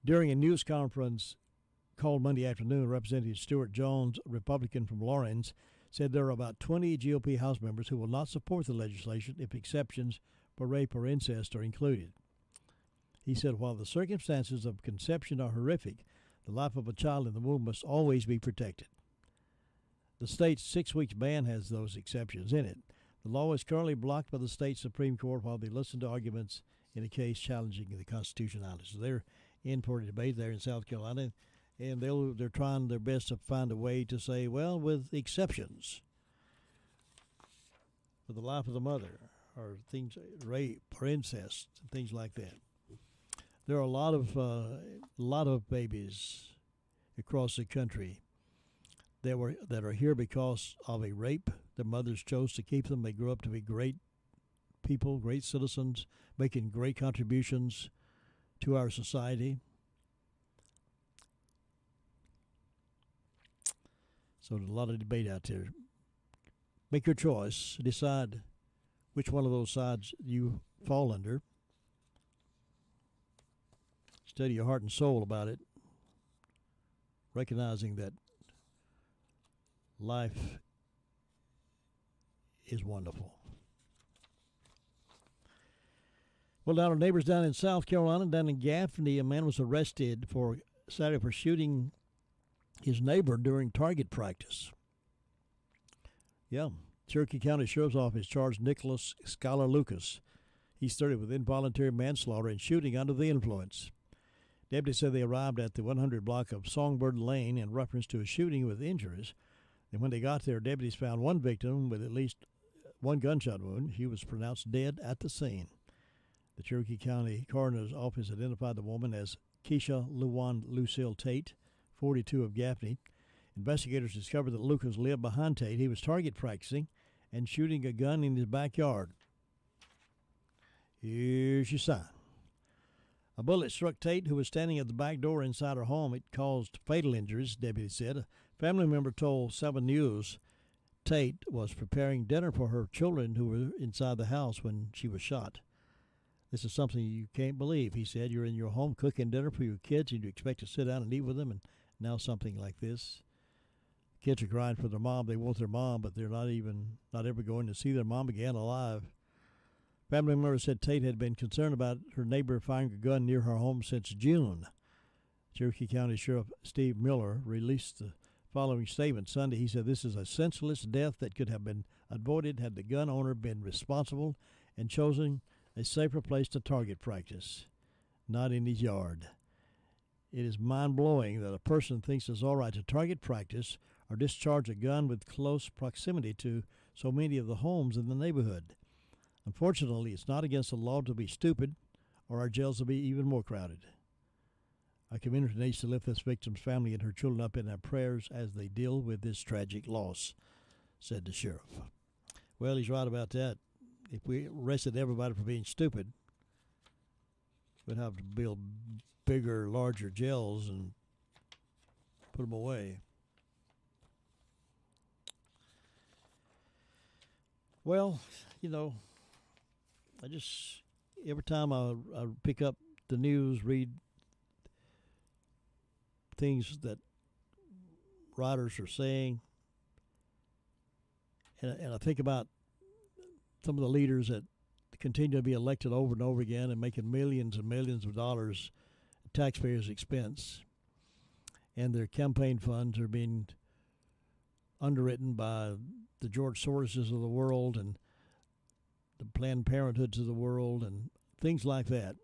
During a news conference called Monday afternoon, Representative Stuart Jones, Republican from Lawrence, said there are about 20 GOP House members who will not support the legislation if exceptions for rape or incest are included. He said, "While the circumstances of conception are horrific, the life of a child in the womb must always be protected." The state's 6-week ban has those exceptions in it. The law is currently blocked by the state Supreme Court while they listen to arguments in a case challenging the constitutionality. So they're in for a debate there in South Carolina, and they're trying their best to find a way to say, well, with exceptions for the life of the mother, or things, rape or incest, and things like that. There are a lot of babies across the country that are here because of a rape. Their mothers chose to keep them. They grew up to be great people, great citizens, making great contributions to our society. So there's a lot of debate out there. Make your choice. Decide which one of those sides you fall under. Study your heart and soul about it, recognizing that life is wonderful. Well, our neighbors down in South Carolina, down in Gaffney, a man was arrested Saturday for shooting his neighbor during target practice. Yeah, Cherokee County Sheriff's Office charged Nicholas Scholar Lucas. He's 30 with involuntary manslaughter and shooting under the influence. Deputies said they arrived at the 100 block of Songbird Lane in reference to a shooting with injuries. And when they got there, deputies found one victim with at least one gunshot wound. He was pronounced dead at the scene. The Cherokee County Coroner's Office identified the woman as Keisha Luwan Lucille Tate, 42, of Gaffney. Investigators discovered that Lucas lived behind Tate. He was target practicing and shooting a gun in his backyard. Here's your sign. A bullet struck Tate, who was standing at the back door inside her home. It caused fatal injuries, deputies said. A family member told 7 News Tate was preparing dinner for her children who were inside the house when she was shot. This is something you can't believe, he said. You're in your home cooking dinner for your kids and you expect to sit down and eat with them, and now something like this. Kids are crying for their mom. They want their mom, but they're not ever going to see their mom again alive. Family members said Tate had been concerned about her neighbor firing a gun near her home since June. Cherokee County Sheriff Steve Miller released the following statement Sunday. He said, "This is a senseless death that could have been avoided had the gun owner been responsible and chosen a safer place to target practice, not in his yard. It is mind-blowing that a person thinks it's all right to target practice or discharge a gun with close proximity to so many of the homes in the neighborhood. Unfortunately, it's not against the law to be stupid, or our jails will be even more crowded. Our community needs to lift this victim's family and her children up in our prayers as they deal with this tragic loss," said the sheriff. Well, he's right about that. If we arrested everybody for being stupid, we'd have to build bigger, larger jails and put them away. Well, every time I pick up the news, read things that writers are saying, and I think about some of the leaders that continue to be elected over and over again and making millions and millions of dollars at taxpayers' expense, and their campaign funds are being underwritten by the George Soroses of the world and the Planned Parenthoods of the world and things like that.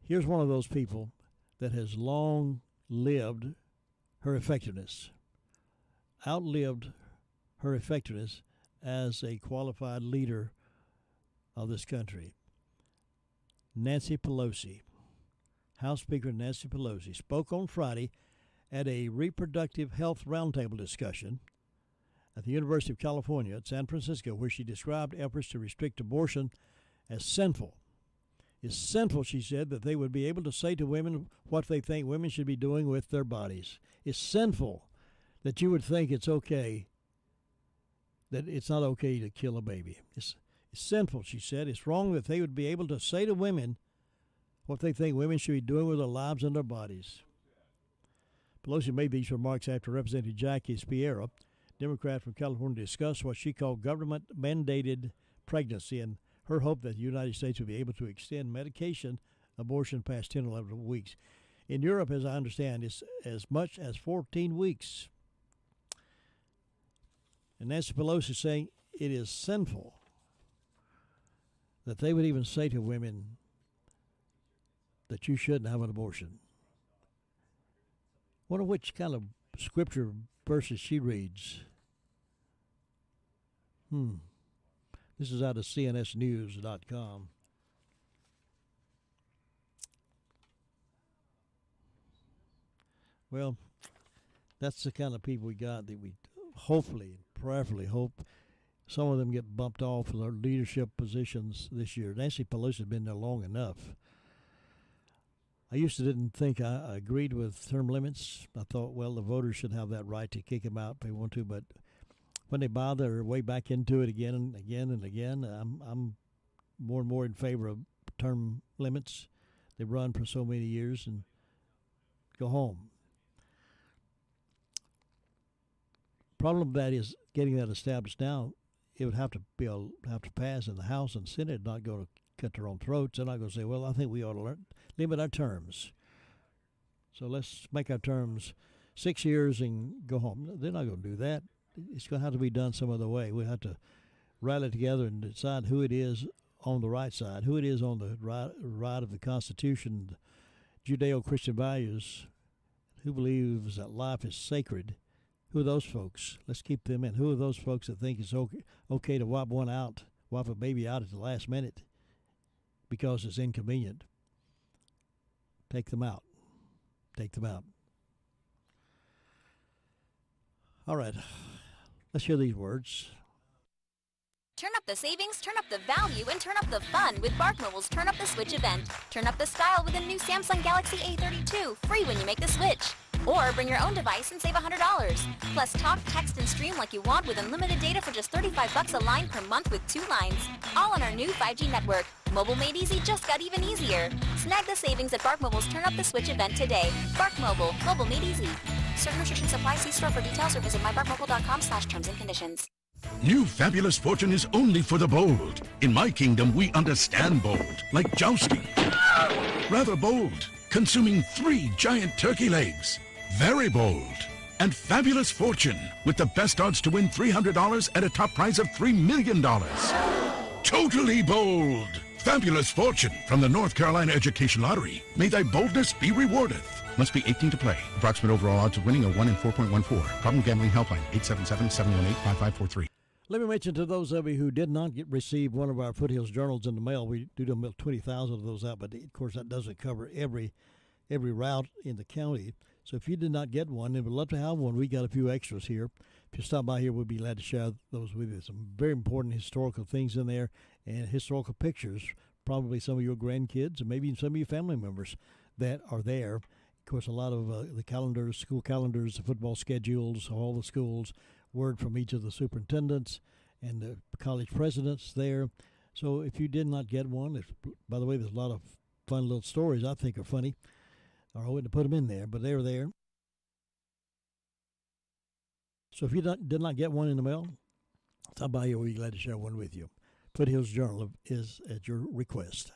Here's one of those people that has long lived her effectiveness, outlived her effectiveness as a qualified leader of this country. Nancy Pelosi, House Speaker Nancy Pelosi, spoke on Friday at a reproductive health roundtable discussion at the University of California at San Francisco, where she described efforts to restrict abortion as sinful. It's sinful, she said, that they would be able to say to women what they think women should be doing with their bodies. It's sinful that you would think it's okay, that it's not okay to kill a baby. It's sinful, she said. It's wrong that they would be able to say to women what they think women should be doing with their lives and their bodies. Pelosi made these remarks after Representative Jackie Speier, Democrat from California, discussed what she called government-mandated pregnancy and her hope that the United States will be able to extend medication abortion past 10 or 11 weeks. In Europe, as I understand, it's as much as 14 weeks. And Nancy Pelosi is saying it is sinful that they would even say to women that you shouldn't have an abortion. Wonder which kind of scripture verses she reads. This is out of cnsnews.com. Well, that's the kind of people we got that we hopefully, prayerfully hope some of them get bumped off of their leadership positions this year. Nancy Pelosi has been there long enough. I used to didn't think I agreed with term limits. I thought, well, the voters should have that right to kick him out if they want to. But when they buy their way back into it again and again and again, I'm more and more in favor of term limits. They run for so many years and go home. Problem with that is getting that established now. It would have to pass in the House and Senate, not go to cut their own throats. They're not going to say, well, I think we ought to limit our terms. So let's make our terms 6 years and go home. They're not going to do that. It's going to have to be done some other way. We have to rally together and decide who it is on the right side, who it is on the right of the Constitution, Judeo-Christian values, who believes that life is sacred. Who are those folks? Let's keep them in. Who are those folks that think it's okay to wipe a baby out at the last minute because it's inconvenient? Take them out. Take them out. All right, let's hear these words. Turn up the savings, turn up the value, and turn up the fun with Bark Mobile's Turn Up the Switch event. Turn up the style with a new Samsung Galaxy A32, free when you make the switch. Or bring your own device and save $100. Plus talk, text, and stream like you want with unlimited data for just $35 a line per month with 2 lines. All on our new 5G network. Mobile made easy just got even easier. Snag the savings at Bark Mobile's Turn Up the Switch event today. Bark Mobile. Mobile made easy. Certain restrictions apply. See store for details or visit mybarkmobile.com/terms and conditions. New Fabulous Fortune is only for the bold. In my kingdom, we understand bold, like jousting. Rather bold, consuming 3 giant turkey legs. Very bold. And Fabulous Fortune, with the best odds to win $300 and a top prize of $3 million. Totally bold. Fabulous Fortune from the North Carolina Education Lottery. May thy boldness be rewarded. Must be 18 to play. Approximate overall odds of winning are 1 in 4.14. Problem gambling helpline 877-718-5543. Let me mention to those of you who did not receive one of our Foothills Journals in the mail, we do mail 20,000 of those out, but of course that doesn't cover every route in the county. So if you did not get one, and we'd love to have one, we got a few extras here. If you stop by here, we'd be glad to share those with you. Some very important historical things in there and historical pictures, probably some of your grandkids and maybe some of your family members that are there. Of course, a lot of the calendars, school calendars, the football schedules, all the schools, word from each of the superintendents and the college presidents there. So if you did not get one, by the way, there's a lot of fun little stories I think are funny. I wouldn't put them in there, but they're there. So if you did not get one in the mail, stop by here. We'll be glad to share one with you. Foothills Journal is at your request.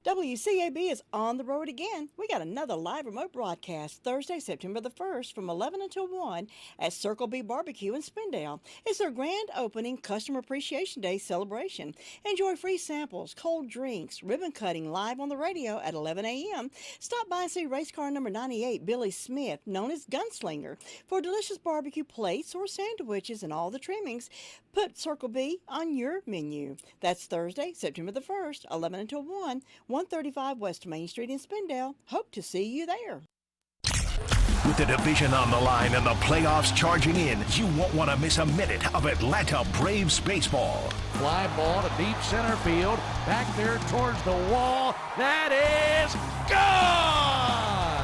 WCAB is on the road again. We got another live remote broadcast Thursday, September the 1st from 11 until 1 at Circle B Barbecue in Spindale. It's their grand opening Customer Appreciation Day celebration. Enjoy free samples, cold drinks, ribbon cutting live on the radio at 11 a.m. Stop by and see race car number 98, Billy Smith, known as Gunslinger, for delicious barbecue plates or sandwiches and all the trimmings. Put Circle B on your menu. That's Thursday, September the 1st, 11 until 1, 135 West Main Street in Spindale. Hope to see you there. With the division on the line and the playoffs charging in, you won't want to miss a minute of Atlanta Braves baseball. Fly ball to deep center field, back there towards the wall. That is gone!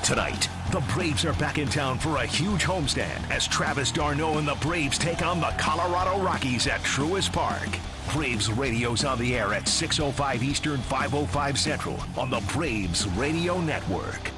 Tonight, the Braves are back in town for a huge homestand as Travis d'Arnaud and the Braves take on the Colorado Rockies at Truist Park. Braves Radio's on the air at 6:05 Eastern, 5:05 Central on the Braves Radio Network.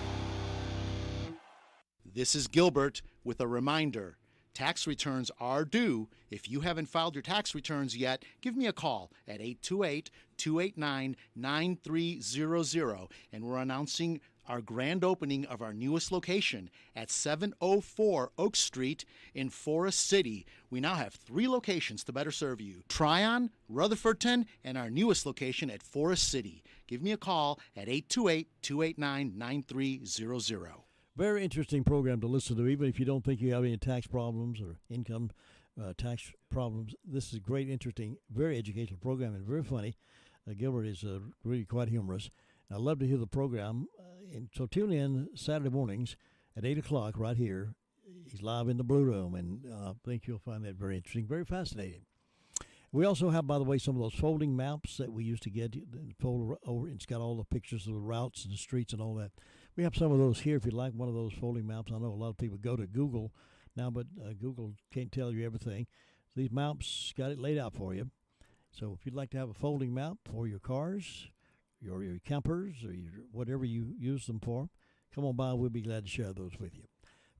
This is Gilbert with a reminder. Tax returns are due. If you haven't filed your tax returns yet, give me a call at 828-289-9300, and we're announcing our grand opening of our newest location at 704 Oak Street in Forest City. We now have 3 locations to better serve you: Tryon, Rutherfordton, and our newest location at Forest City. Give me a call at 828-289-9300. Very interesting program to listen to, even if you don't think you have any tax problems or income tax problems. This is a great, interesting, very educational program and very funny. Gilbert is really quite humorous. I love to hear the program. And so tune in Saturday mornings at 8 o'clock right here. He's live in the Blue Room, and I think you'll find that very interesting, very fascinating. We also have, by the way, some of those folding maps that we used to get, fold over. It's got all the pictures of the routes and the streets and all that. We have some of those here if you'd like one of those folding maps. I know a lot of people go to Google now, but Google can't tell you everything. So these maps got it laid out for you. So if you'd like to have a folding map for your cars, your campers, or whatever you use them for, come on by. We'll be glad to share those with you.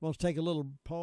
We'll take a little pause.